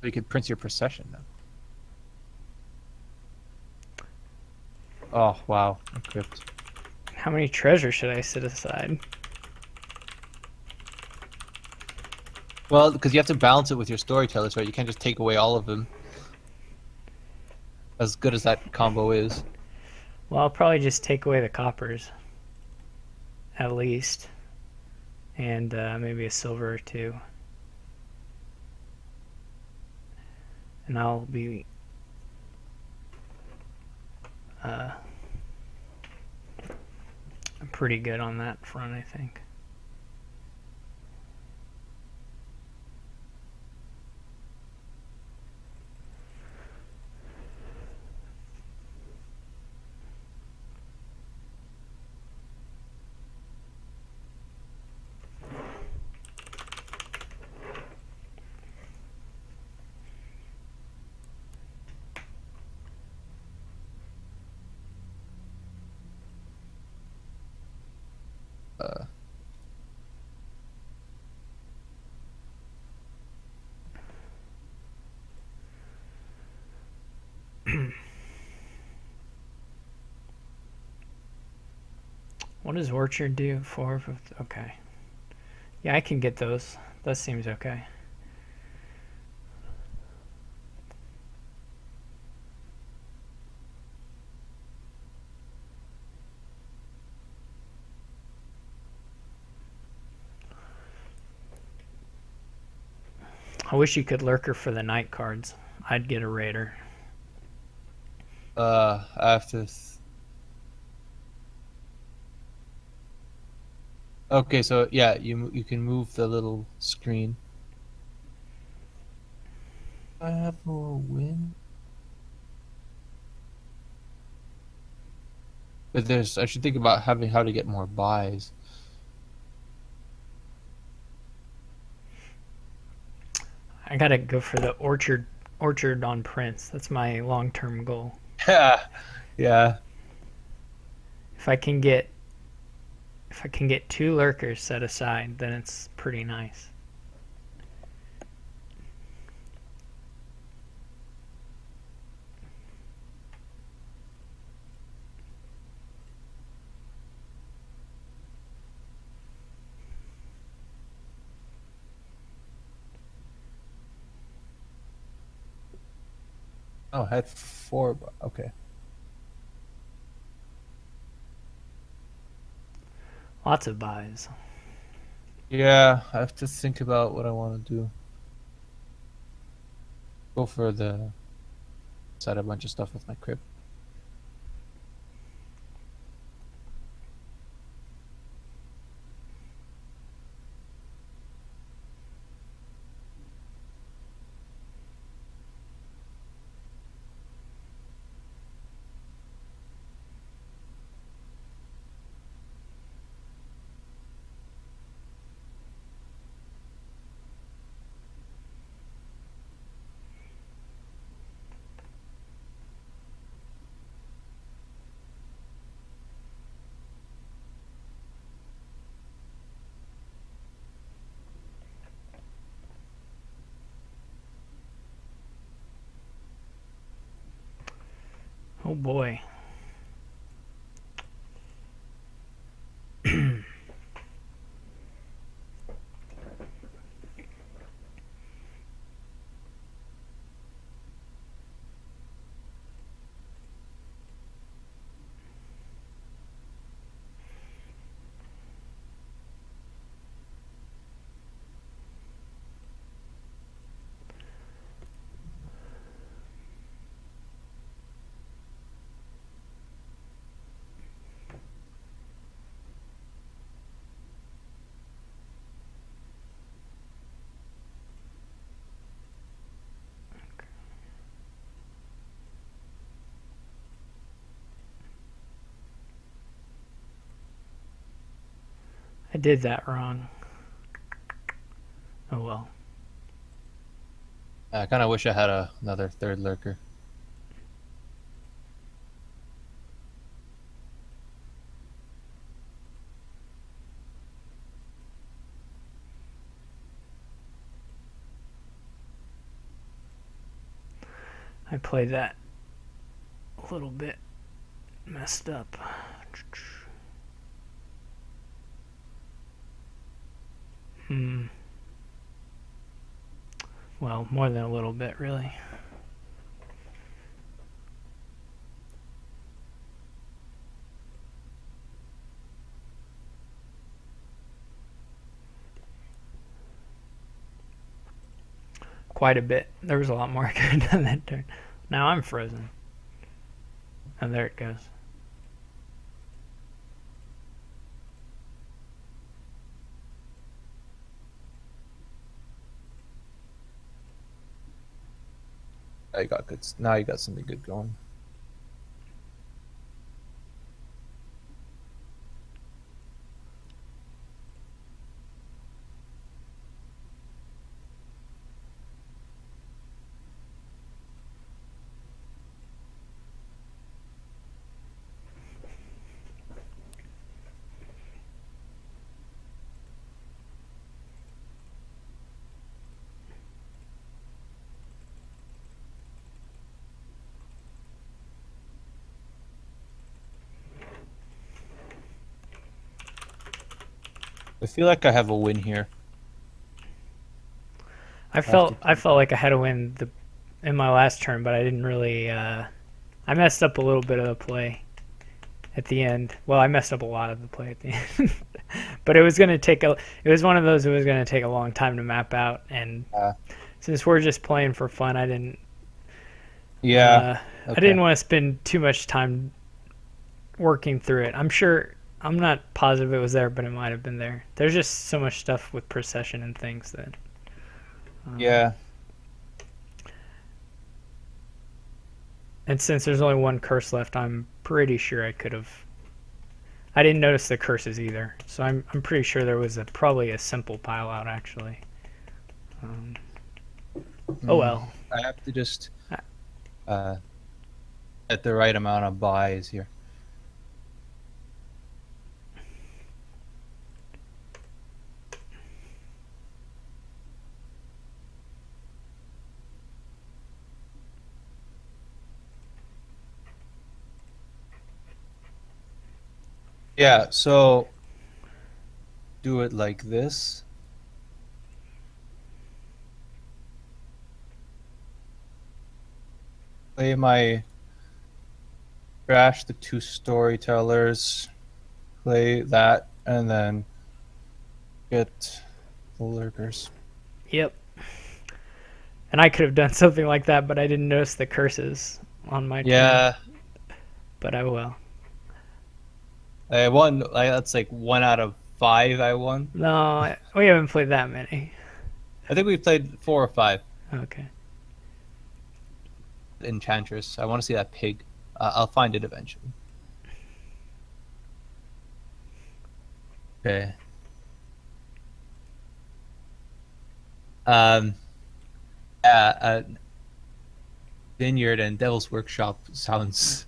You could print your procession now. Oh wow, Crypt. How many treasures should I set aside? Well, because you have to balance it with your storytellers, right? You can't just take away all of them. As good as that combo is. Well, I'll probably just take away the coppers. At least. And maybe a silver or two. And I'll be pretty good on that front, I think. What does Orchard do? 4, 5, okay. Yeah, I can get those. That seems okay. I wish you could lurker for the night cards. I'd get a raider. I have to. Okay, so yeah, you can move the little screen. I have more win. But I should think about having how to get more buys. I gotta go for the orchard on Prince. That's my long-term goal. Yeah, yeah. If I can get 2 lurkers set aside, then it's pretty nice. Oh, I had 4. Okay. Lots of buys. Yeah, I have to think about what I want to do. Go for the side a bunch of stuff with my Crypt. Oh boy. I did that wrong. Oh well. I kind of wish I had another third lurker. I played that a little bit messed up. Well, more than a little bit, really. Quite a bit. There was a lot more I could have done that turn. Now I'm frozen. And there it goes. I got good. Now you got something good going. I feel like I have a win here. I felt like I had a win in my last turn, but I didn't really. I messed up a little bit of the play at the end. Well, I messed up a lot of the play at the end, but it was gonna take a. It was one of those. It was gonna take a long time to map out, and since we're just playing for fun, I didn't. Yeah. I didn't want to spend too much time working through it. I'm sure. I'm not positive it was there, but it might have been there. There's just so much stuff with procession and things that. Yeah. And since there's only one curse left, I'm pretty sure I could have. I didn't notice the curses either, so I'm pretty sure there was probably a simple pile out actually. Oh well. I have to just get the right amount of buys here. Yeah, so do it like this. Play my trash the two storytellers, play that, and then get the lurkers. Yep. And I could have done something like that, but I didn't notice the curses on my turn. But I will. I won. That's like 1 out of 5 I won. No, we haven't played that many. I think we played 4 or 5. Okay. Enchantress. I want to see that pig. I'll find it eventually. Okay. Vineyard and Devil's Workshop sounds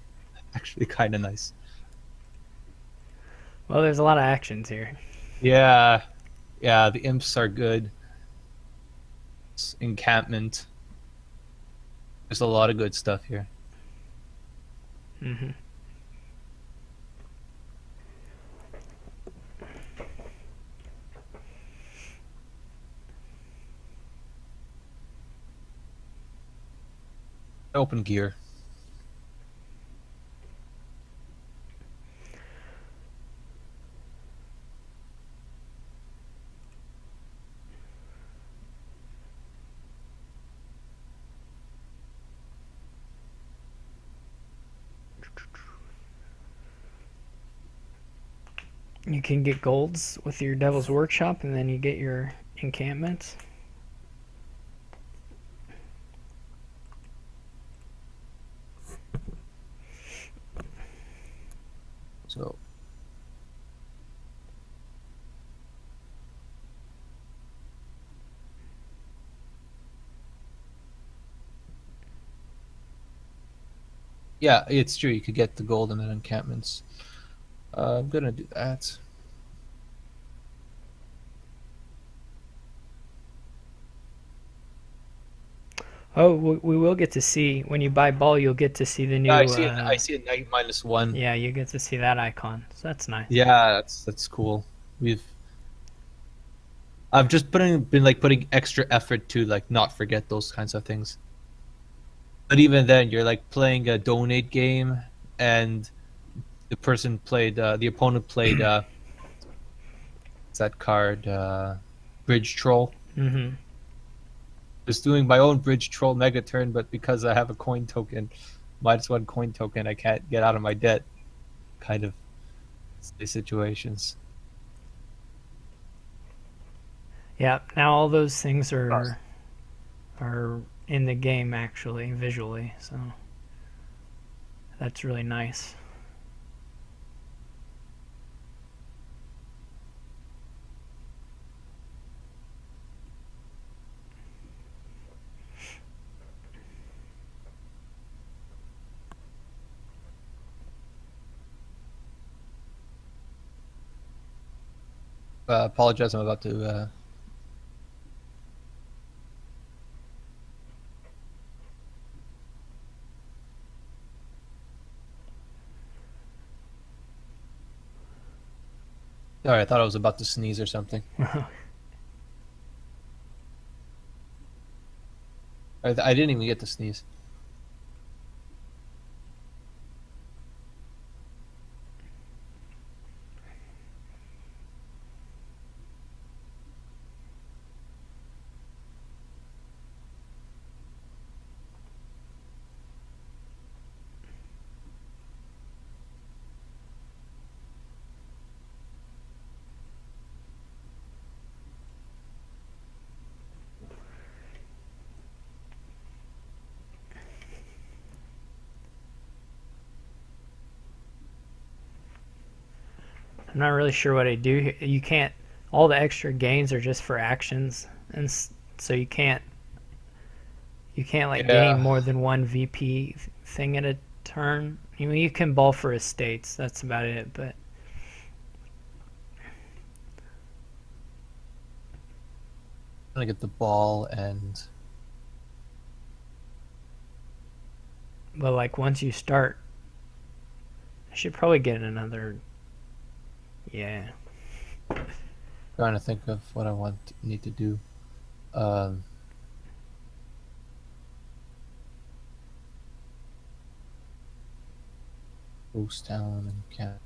actually kind of nice. Well, there's a lot of actions here. Yeah, the imps are good. Encampment. There's a lot of good stuff here. Mm-hmm. Open gear. You can get golds with your Devil's Workshop, and then you get your encampments. So yeah, it's true. You could get the golden and encampments. I'm gonna do that. Oh, we will get to see when you buy ball. You'll get to see the new. Yeah, I see a knight -1. Yeah, you get to see that icon. So that's nice. Yeah, that's cool. I've just been putting extra effort to like not forget those kinds of things. But even then, you're like playing a donate game, and the opponent played what's that card? Bridge Troll. Mm-hmm. Was doing my own Bridge Troll mega turn, but because I have a coin token, -1 coin token, I can't get out of my debt kind of situations. Yeah, now all those things are in the game actually visually, so that's really nice. Apologize, I'm about to. Sorry, I thought I was about to sneeze or something. I didn't even get to sneeze. I'm not really sure what I do here. You can't. All the extra gains are just for actions, and so you can't like gain more than one VP thing at a turn. I mean, you can ball for estates. That's about it. But I'm gonna get the ball and. like once you start, I should probably get another. Yeah. Trying to think of what I need to do. Ghost Town and Cat.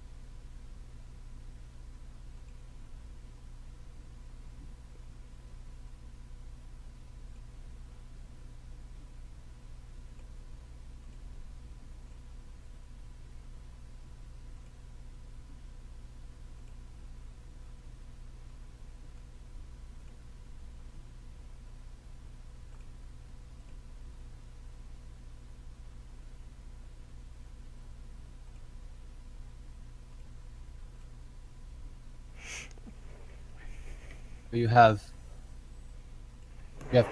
You have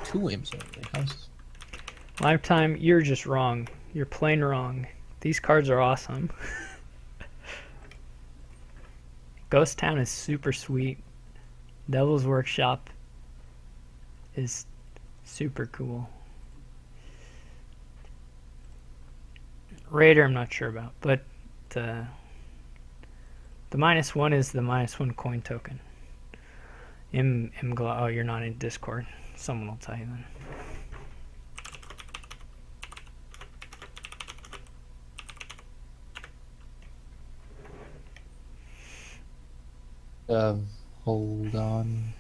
two aims only. How's... Lifetime, you're just wrong. You're plain wrong. These cards are awesome. Ghost Town is super sweet. Devil's Workshop is super cool. Raider, I'm not sure about, but the -1 is the -1 coin token. Oh, you're not in Discord. Someone will tell you then. Hold on.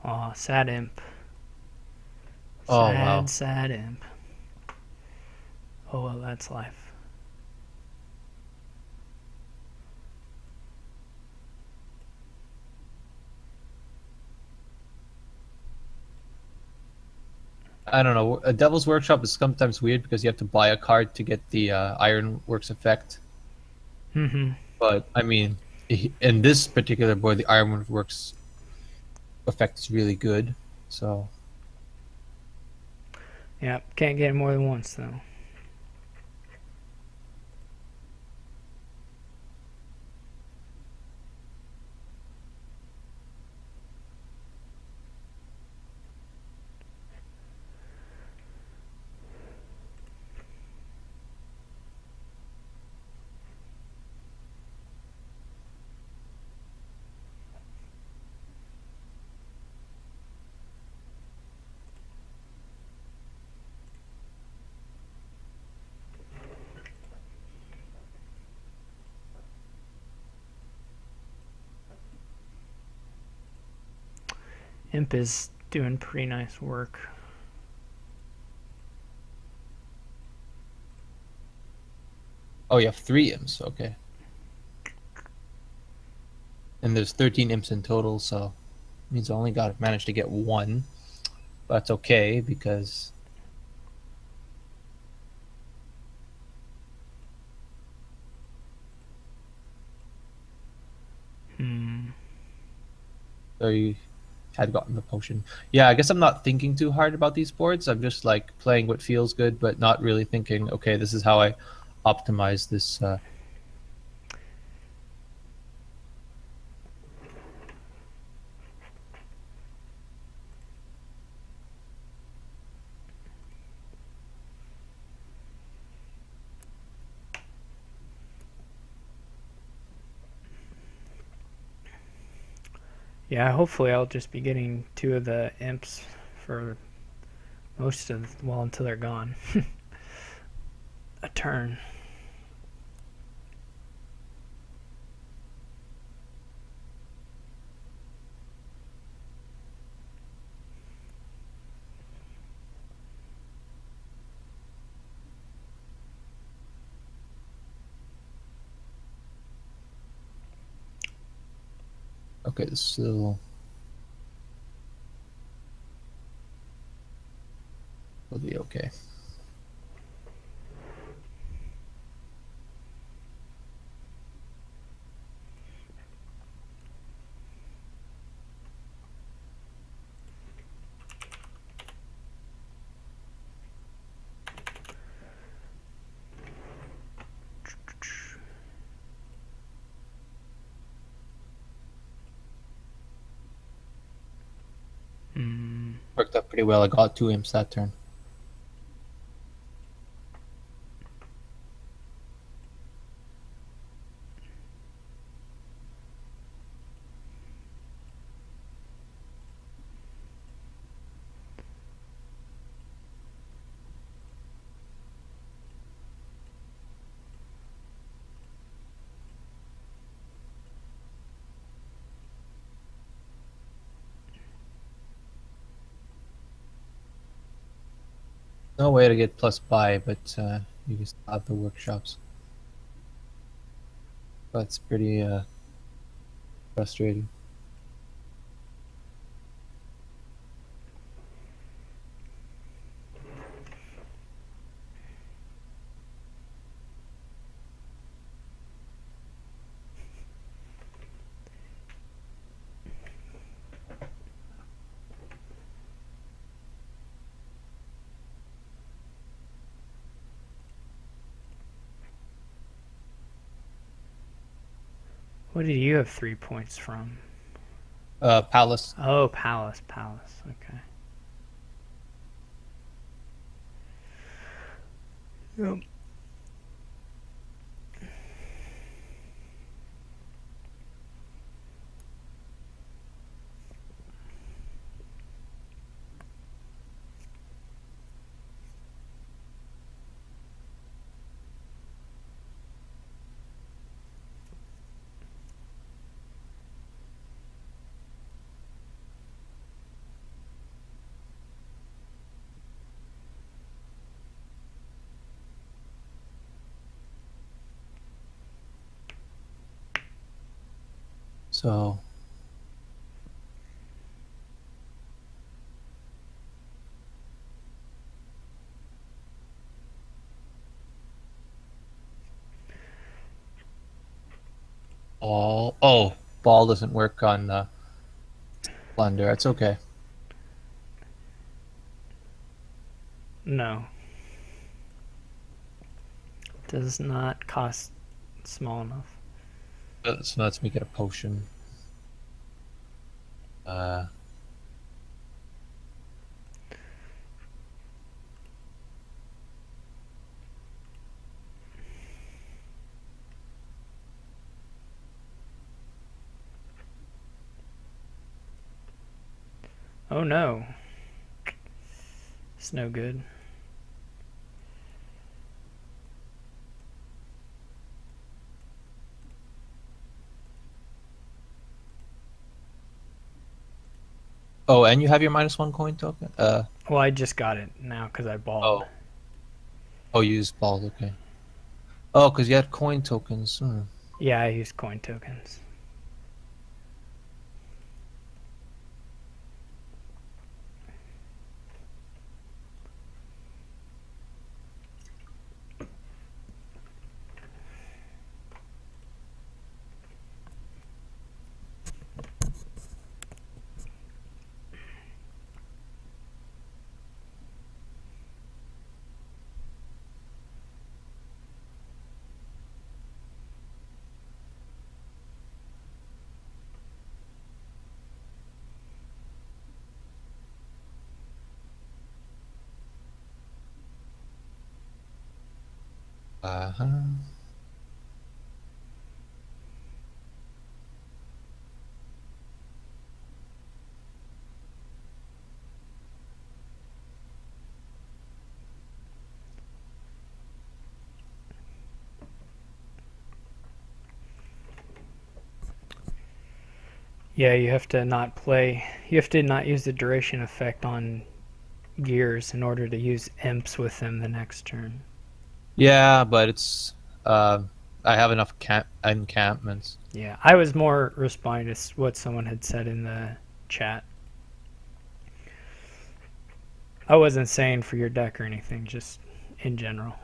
Oh, sad imp. Oh, wow. Sad imp. Oh, well, that's life. I don't know. A Devil's Workshop is sometimes weird because you have to buy a card to get the Ironworks effect. Mm-hmm. But, I mean, in this particular board, the Ironworks effect is really good. So... Yeah, can't get it more than once, though. Imp is doing pretty nice work. Oh, you have 3 imps. Okay. And there's 13 imps in total, so it means I only managed to get 1. But that's okay because so you had gotten the potion. Yeah, I guess I'm not thinking too hard about these boards. I'm just like playing what feels good, but not really thinking, okay, this is how I optimize this. Yeah, hopefully I'll just be getting 2 of the imps for most of, well, until they're gone. A turn. Okay, so will be okay. Worked out pretty well. I got 2 imps that turn. No way to get plus buy, but you can still have the workshops. That's pretty frustrating. What did you have 3 points from? Palace. Oh, Palace. Okay. Yep. So ball. Oh, ball doesn't work on plunder. It's okay. No. Does not cost small enough. So let's make it a potion. Oh no. It's no good. Oh, and you have your -1 coin token. Well, I just got it now because I balled. Oh, you used balls. Okay. Oh, because you had coin tokens. Yeah, I used coin tokens. Uh-huh. Yeah, you have to not play. You have to not use the duration effect on gears in order to use imps with them the next turn. Yeah, but it's. I have enough encampments. Yeah, I was more responding to what someone had said in the chat. I wasn't saying for your deck or anything, just in general.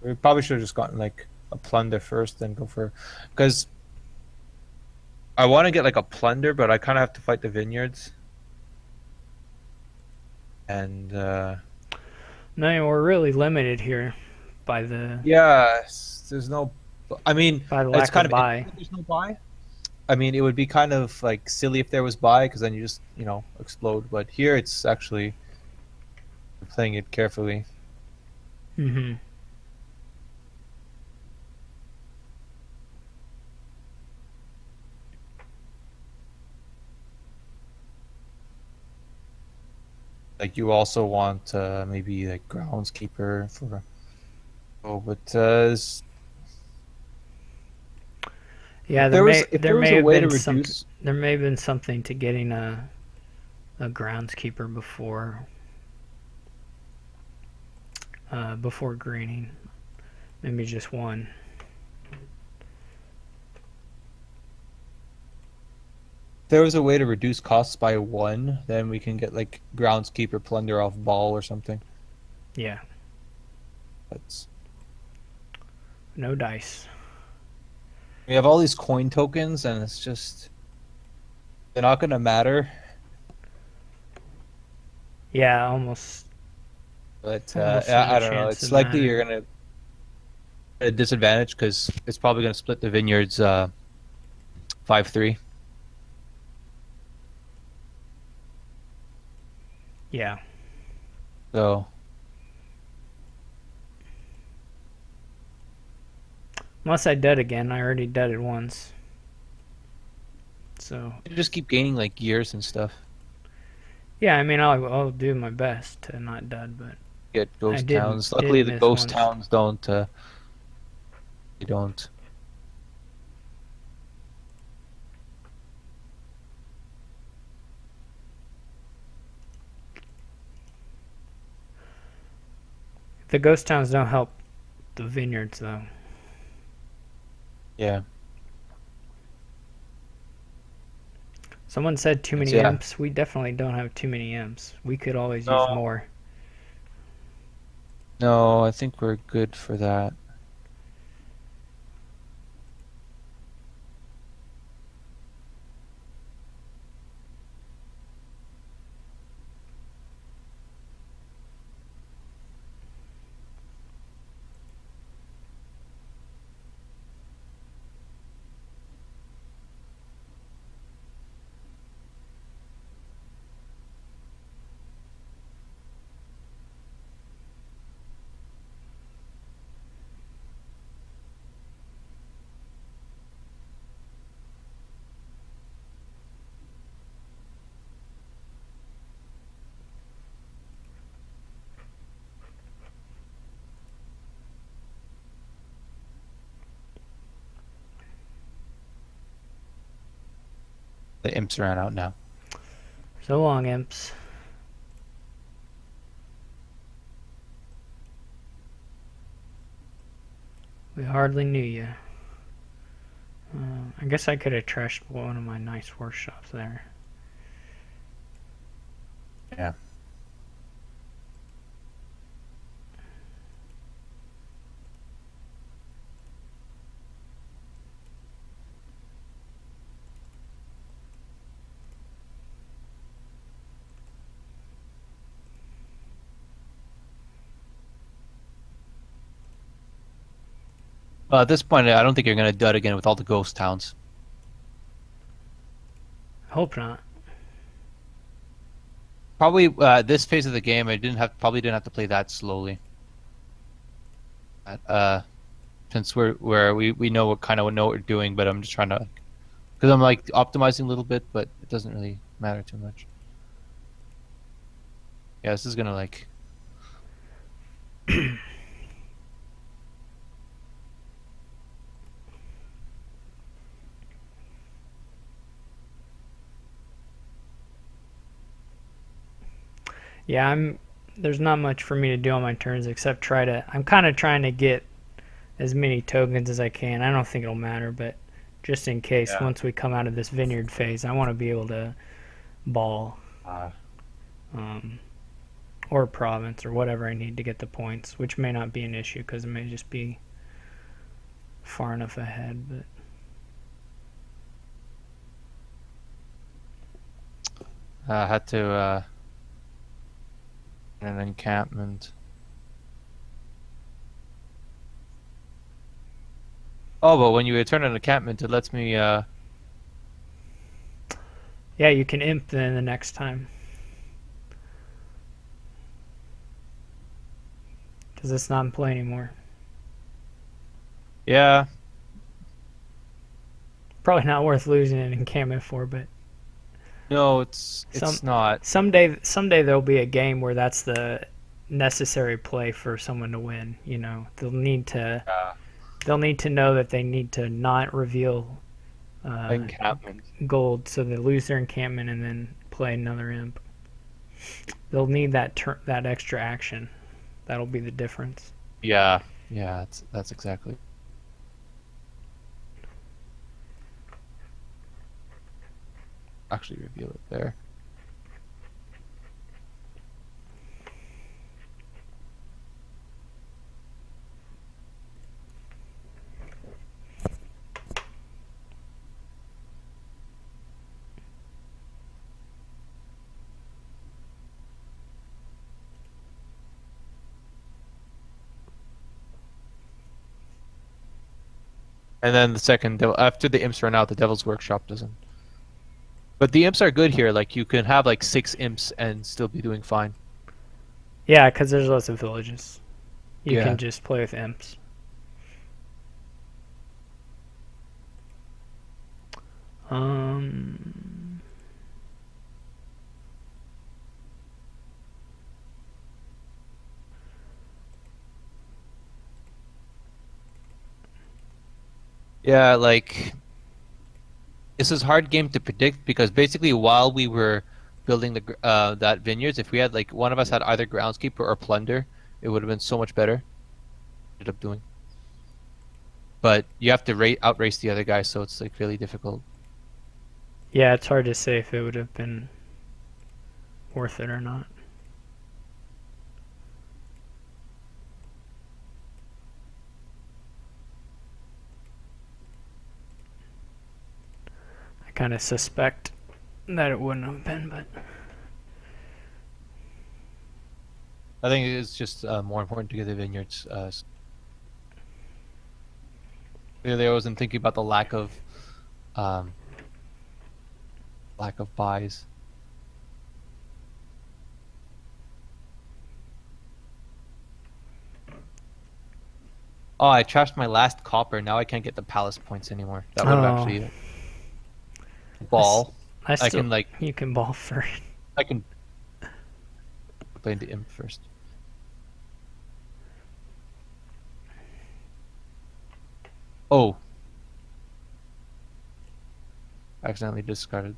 We probably should have just gotten like a plunder first, then go for, because I want to get like a plunder, but I kind of have to fight the vineyards. And No, we're really limited here by the yeah, there's no. I mean, by the it's lack kind of of buy. interesting that there's no buy. I mean, it would be kind of like silly if there was buy, because then you just explode. But here, it's actually playing it carefully. Mm-hmm. Like you also want maybe like groundskeeper for. Oh, but Yeah, if there there was may a have way to been some reduce. there may have been something to getting a groundskeeper before greening. Maybe just one. If there was a way to reduce costs by 1, then we can get like groundskeeper plunder off ball or something. Yeah, That's no dice. we have all these coin tokens, and it's just they're not gonna matter. Yeah, almost But almost no I don't know. chance It's of likely matter. you're gonna at a disadvantage because it's probably gonna split the vineyards 5-3. Yeah. So Unless I dead again, I already deaded once. So you just keep gaining like gears and stuff. yeah, I mean I'll do my best to not dead, but Get I ghost towns. did Luckily, the miss ghost once. towns don't. They don't. The ghost towns don't help the vineyards though. Yeah. Someone said too many Yeah. imps. We definitely don't have too many imps. We could always use No. more. No, I think we're good for that. The imps ran out now. So long, imps. We hardly knew you. I guess I could have trashed one of my nice workshops there. Yeah. Well, at this point, I don't think you're going to dud again with all the ghost towns. Hope not. Probably this phase of the game, I probably didn't have to play that slowly. Since we know what we're doing, but I'm just trying to, because I'm like optimizing a little bit, but it doesn't really matter too much. Yeah, this is gonna like. Yeah, there's not much for me to do on my turns except I'm kind of trying to get as many tokens as I can. I don't think it'll matter, but just in case, Yeah. once we come out of this vineyard phase, I want to be able to ball or province or whatever I need to get the points, which may not be an issue because it may just be far enough ahead. But I had to an encampment. Oh, but when you return an encampment, it lets me. yeah, you can imp then the next time. Because it's not in play anymore. Yeah. Probably not worth losing an encampment for, but No, it's not. someday there'll be a game where that's the necessary play for someone to win. You know, they'll need to know that they need to not reveal Encampment. gold, so they lose their encampment and then play another imp. They'll need that extra action. That'll be the difference. Yeah, that's exactly. Actually, reveal it there. And then the second, after the imps run out, the Devil's Workshop doesn't. But the imps are good here. Like you can have like 6 imps and still be doing fine. Yeah, because there's lots of villages. You Yeah. can just play with imps. Yeah, like this is a hard game to predict because basically while we were building that vineyards, if we had like one of us had either groundskeeper or plunder, it would have been so much better. Ended up doing. But you have to outrace the other guy, so it's like really difficult. Yeah, it's hard to say if it would have been worth it or not. I kind of suspect that it wouldn't have been, but I think it's just more important to get the vineyards. Really, I wasn't thinking about the lack of buys. Oh, I trashed my last copper. Now I can't get the palace points anymore. That would have actually ball. I still, can like you can ball for it. I can play into imp first. Oh. accidentally discarded.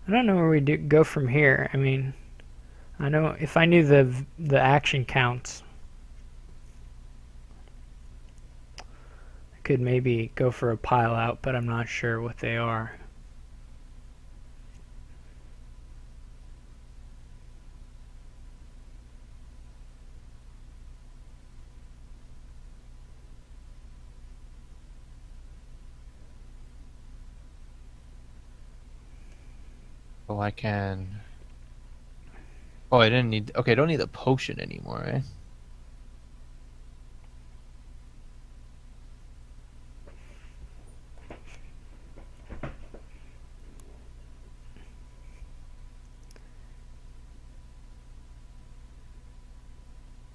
I don't know where we go from here. I mean, I know if I knew the action counts, I could maybe go for a pile out, but I'm not sure what they are. Oh, I can. Oh, I didn't need. Okay, I don't need the potion anymore, eh?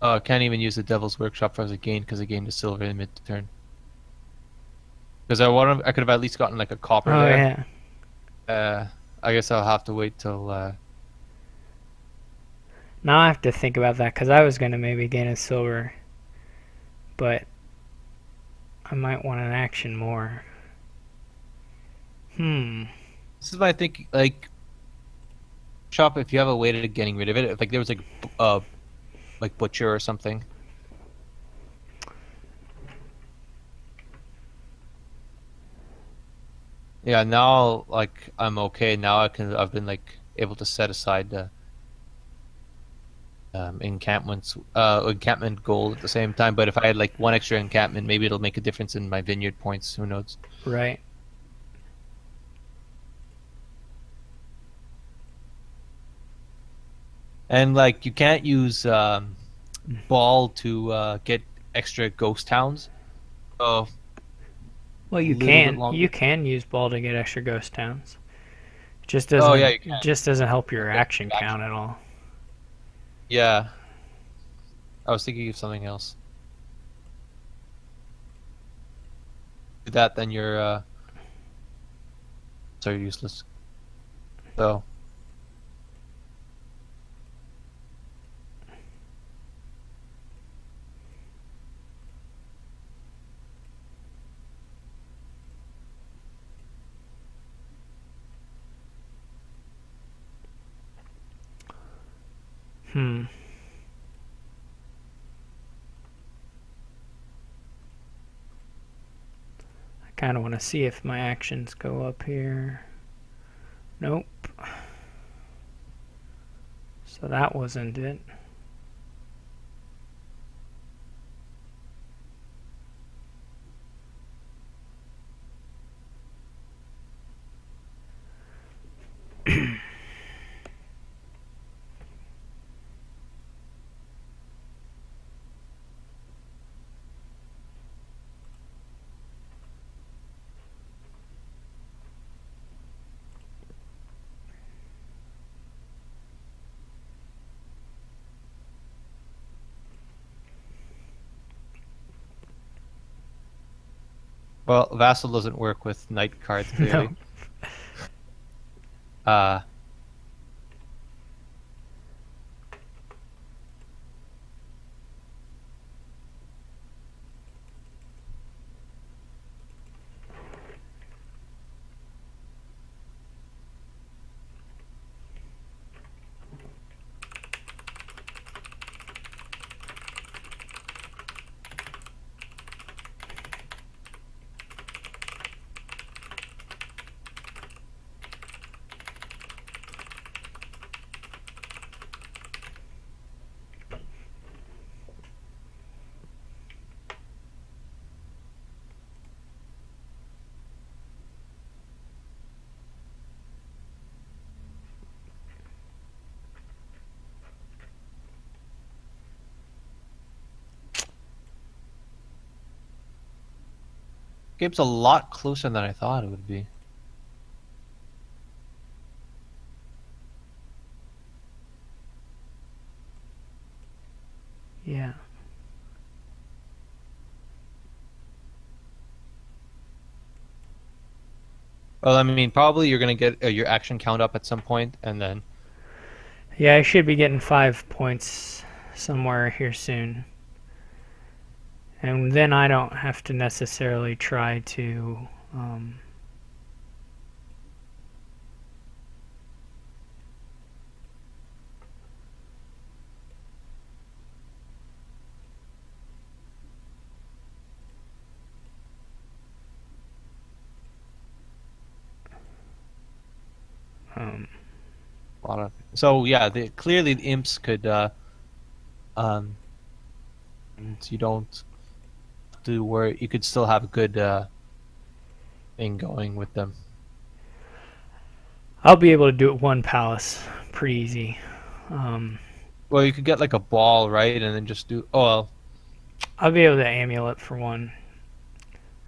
Oh, I can't even use the Devil's Workshop as a gain because I gained a silver in mid-turn. Because I could have at least gotten like a copper Oh there. yeah. I guess I'll have to wait till. Now I have to think about that because I was gonna maybe gain a silver, but I might want an action more. This is my thinking. Like, shop if you have a way to getting rid of it. If like there was like butcher or something. Yeah, now like I'm okay. Now I've been like able to set aside the encampment goal at the same time. But if I had like one extra encampment, maybe it'll make a difference in my vineyard points. Who knows? Right. And like you can't use ball to get extra ghost towns. So Well, a you little bit can. longer. You can use ball to get extra ghost towns. Just Oh yeah, doesn't. you can. Just doesn't help your Get action action. count at all. Yeah, I was thinking of something else. Do that, then you're so useless. So Hmm. I kind of want to see if my actions go up here. Nope. So that wasn't it. well, Vassal doesn't work with knight cards clearly. No. Uh, game's a lot closer than I thought it would be. Yeah. Well, I mean, probably you're gonna get your action count up at some point, and then Yeah, I should be getting 5 points somewhere here soon. And then I don't have to necessarily try to... a lot of. So yeah, clearly the imps could, and you don't do worry. You could still have a good thing going with them. I'll be able to do it one palace pretty easy. Well, you could get like a ball, right, and then just do. Oh well. I'll be able to amulet for one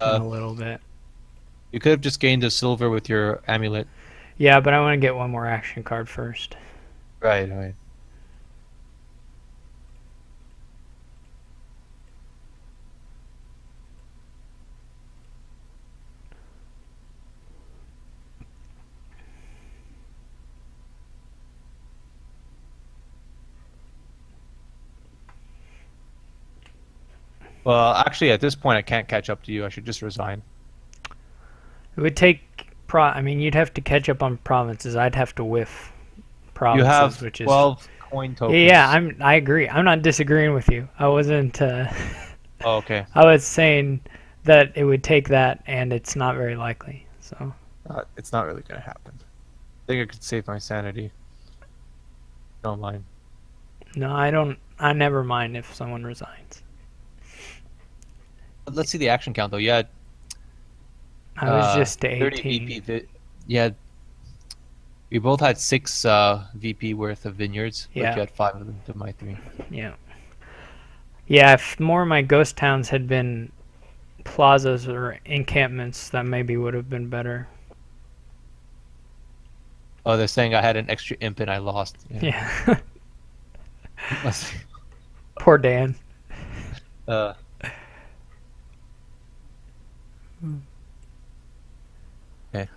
in Uh, a little bit. You could have just gained a silver with your amulet. Yeah, but I want to get one more action card first. Right, right. Well, actually, at this point, I can't catch up to you. I should just resign. It would take... I mean, you'd have to catch up on provinces. I'd have to whiff You provinces, have which is... 12 coin tokens. Yeah, I agree. I'm not disagreeing with you. I wasn't... Oh, okay. I was saying that it would take that, and it's not very likely. So It's not really gonna happen. I think I could save my sanity. Don't mind. no, I don't. I never mind if someone resigns. But let's see the action count though. Yeah, I was just to 30 18. VP. Yeah, we both had 6 VP worth of vineyards. But Yeah. you had 5 of them to my 3. Yeah. Yeah, if more of my ghost towns had been plazas or encampments, that maybe would have been better. Oh, they're saying I had an extra imp and I lost. Yeah. Must- Poor Dan. uh,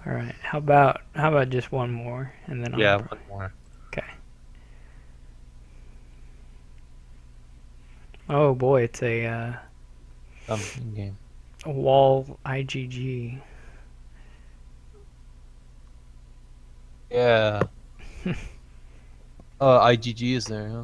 All right. How about just one more, and then yeah, I'll... one more. Okay. Oh boy, it's a In game. wall IGG. Yeah. IGG is there, huh?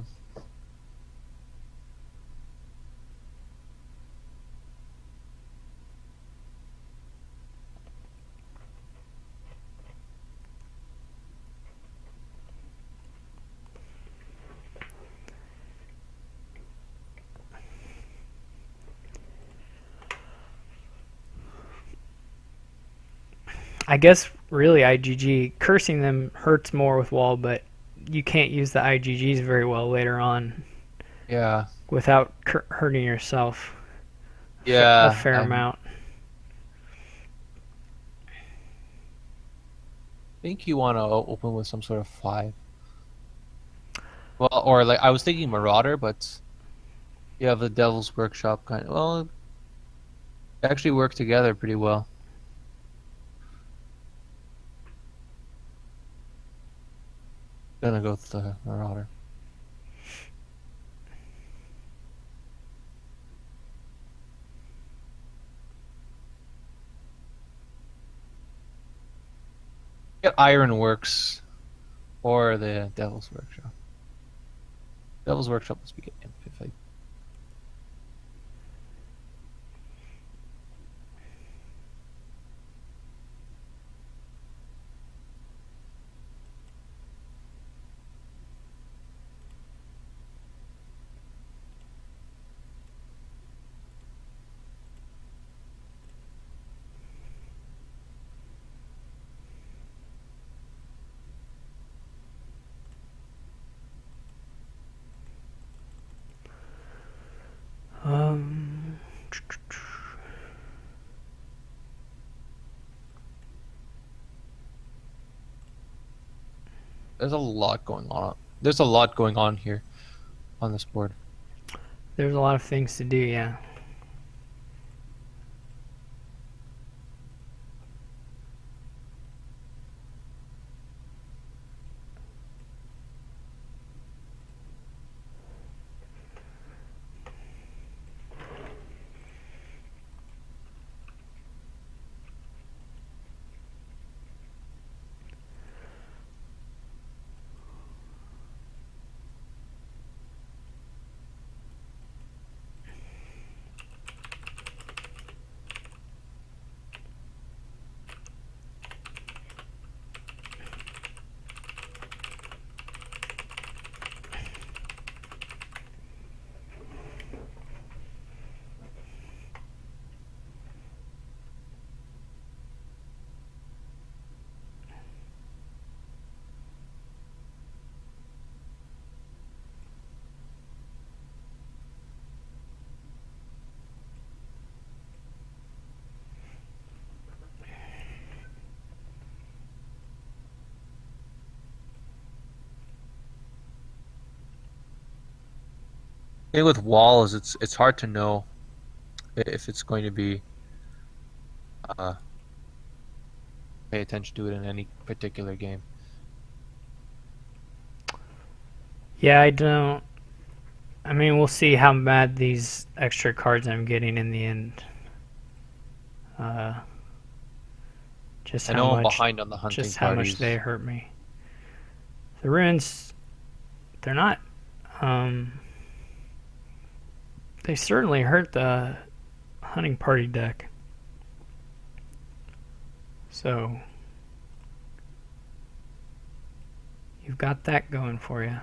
I guess really IGG cursing them hurts more with wall, but you can't use the IGGs very well later on Yeah. without hurting yourself Yeah. a fair amount. I think you want to open with some sort of 5. Well, or like I was thinking Marauder, but you have the Devil's Workshop kind of. Well, they actually work together pretty well. Gonna go with the Marauder. Get Ironworks or the Devil's Workshop. Devil's Workshop must be getting if I. Um, There's a lot going on. There's a lot going on here on this board. there's a lot of things to do, yeah. thing with walls, it's hard to know if it's going to be uh, pay attention to it in any particular game. Yeah, I don't. I mean, we'll see how bad these extra cards I'm getting in the end. Just I how know I'm much, behind on the hunting just how much they parties. hurt me. The ruins, they're not. Um, they certainly hurt the hunting party deck. So you've got that going for you.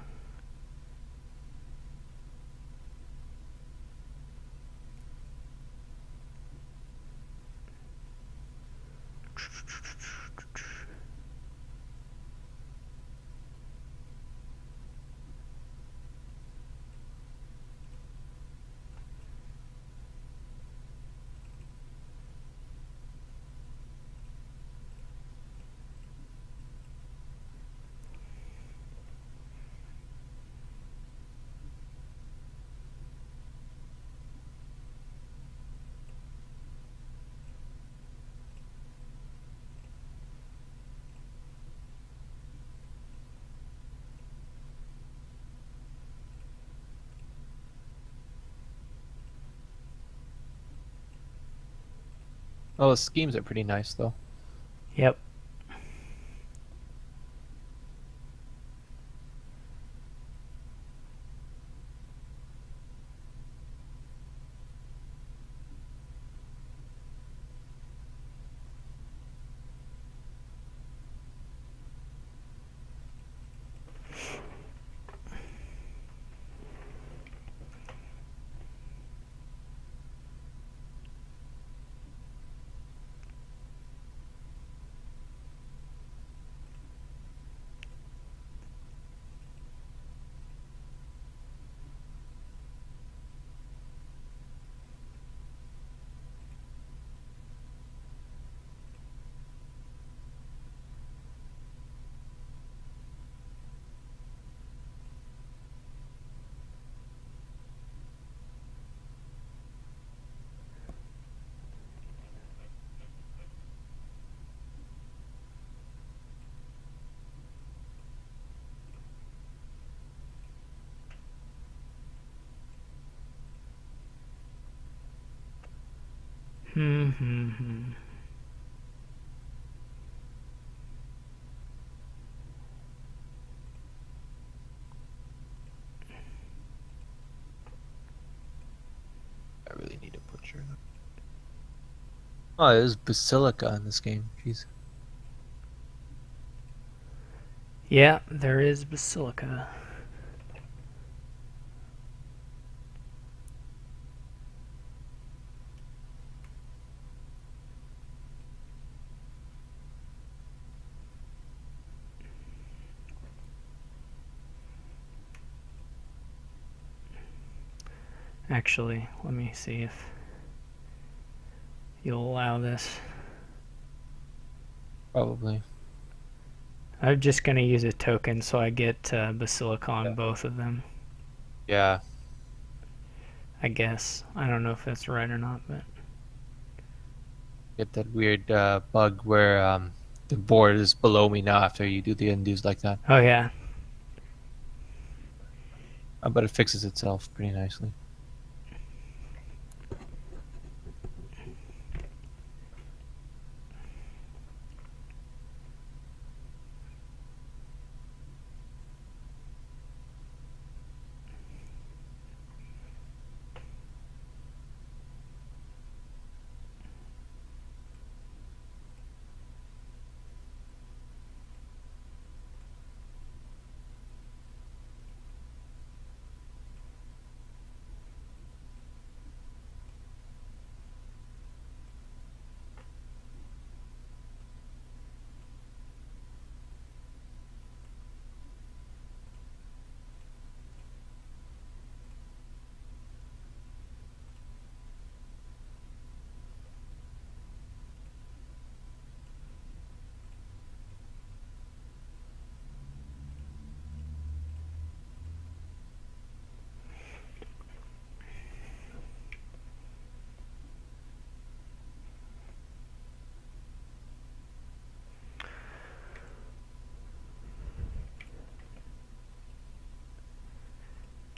Oh, the schemes are pretty nice though. Yep. Hmm. I really need to butcher them. Oh, there's Basilica in this game. Jeez. Yeah, there is Basilica. Actually, let me see if you'll allow this. Probably. I'm just going to use a token so I get Basilica on Yeah. both of them, Yeah. I guess. I don't know if that's right or not, but... Get that weird bug where the board is below me now after you do the undos like that. Oh, yeah. But it fixes itself pretty nicely.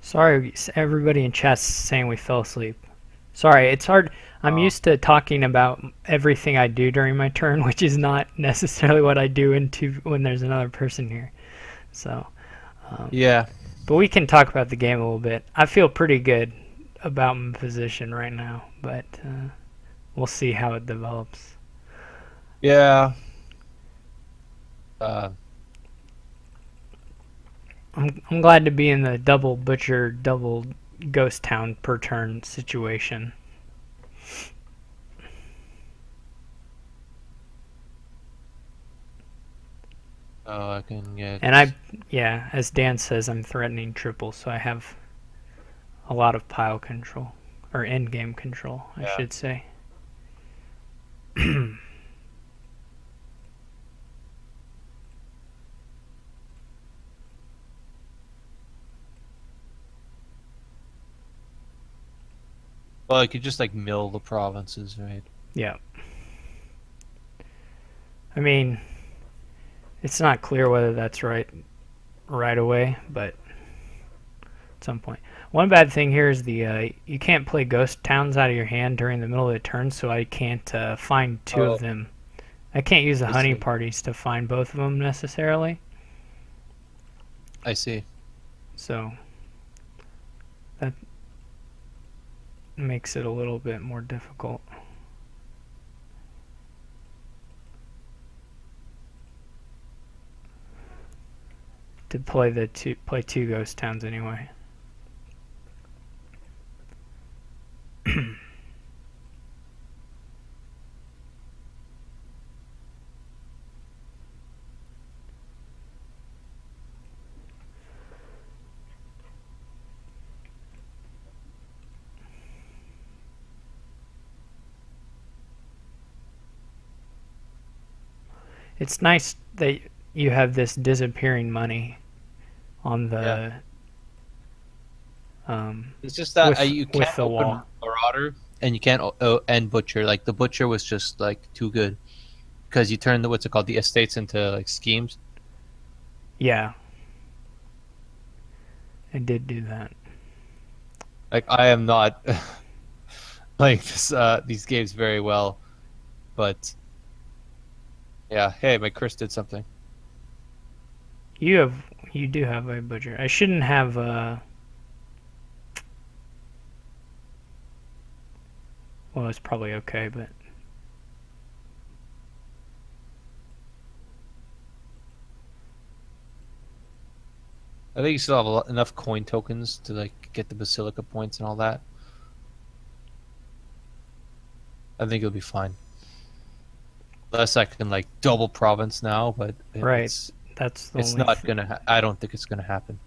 Sorry, everybody in chat's saying we fell asleep. Sorry, it's hard. I'm used to talking about everything I do during my turn, which is not necessarily what I do when there's another person here. So, Yeah. but we can talk about the game a little bit. I feel pretty good about my position right now, but we'll see how it develops. Yeah. I'm glad to be in the double butcher, double ghost town per turn situation. Oh, I can get. And yeah, as Dan says, I'm threatening triple, so I have a lot of pile control, or end game control, I should say. Well, I could just like mill the provinces, right? Yeah. I mean, it's not clear whether that's right away, but at some point. One bad thing here is you can't play ghost towns out of your hand during the middle of the turn, so I can't find two of them. I can't use the honey parties to find both of them necessarily. I see. So that makes it a little bit more difficult. To play two ghost towns anyway. It's nice that you have this disappearing money on the it's just that with- you with can't the open wall. Marauder and you can't end Butcher. Like the Butcher was just like too good because you turn the what's it called, the estates into like schemes. Yeah. I did do that. Like I am not playing these games very well, but yeah. Hey, my Chris did something. You do have a butcher. I shouldn't have well, it's probably okay, but I think you still have enough coin tokens to like get the Basilica points and all that. I think you'll be fine. Unless I can like double province now, but right. That's the it's only not gonna. I don't think it's gonna happen.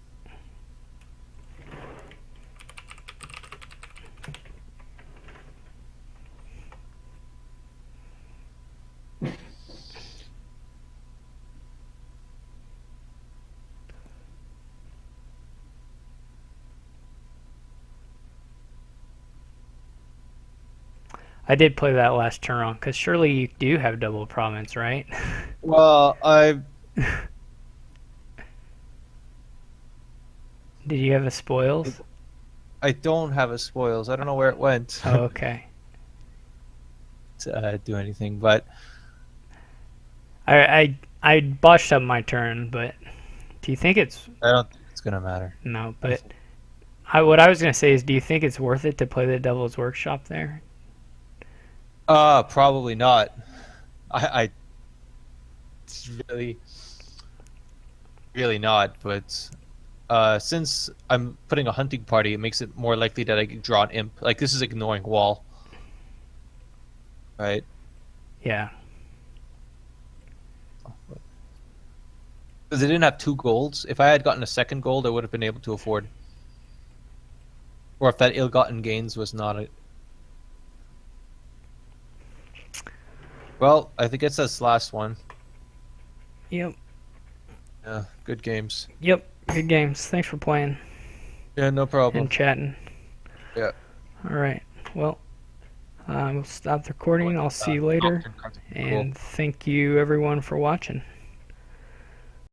I did play that last turn on, because surely you do have double province, right? Well, Did you have a spoils? I don't have a spoils. I don't know where it went. Oh, okay. To do anything, but I botched up my turn, but do you think it's I don't think it's gonna matter. no? But what I was gonna say is, do you think it's worth it to play the Devil's Workshop there? Probably not. I it's really not. But since I'm putting a hunting party, it makes it more likely that I can draw an imp. Like this is ignoring wall, right? Yeah. Because they didn't have 2 golds. If I had gotten a second gold, I would have been able to afford. Or if that ill-gotten gains was not a. Well, I think it's this last one. Yep. Yeah, good games. Yep. Good games. Thanks for playing Yeah, no problem. and chatting. Yeah. All right. Well, we'll stop the recording. I'll see you later. Cool. And thank you everyone for watching.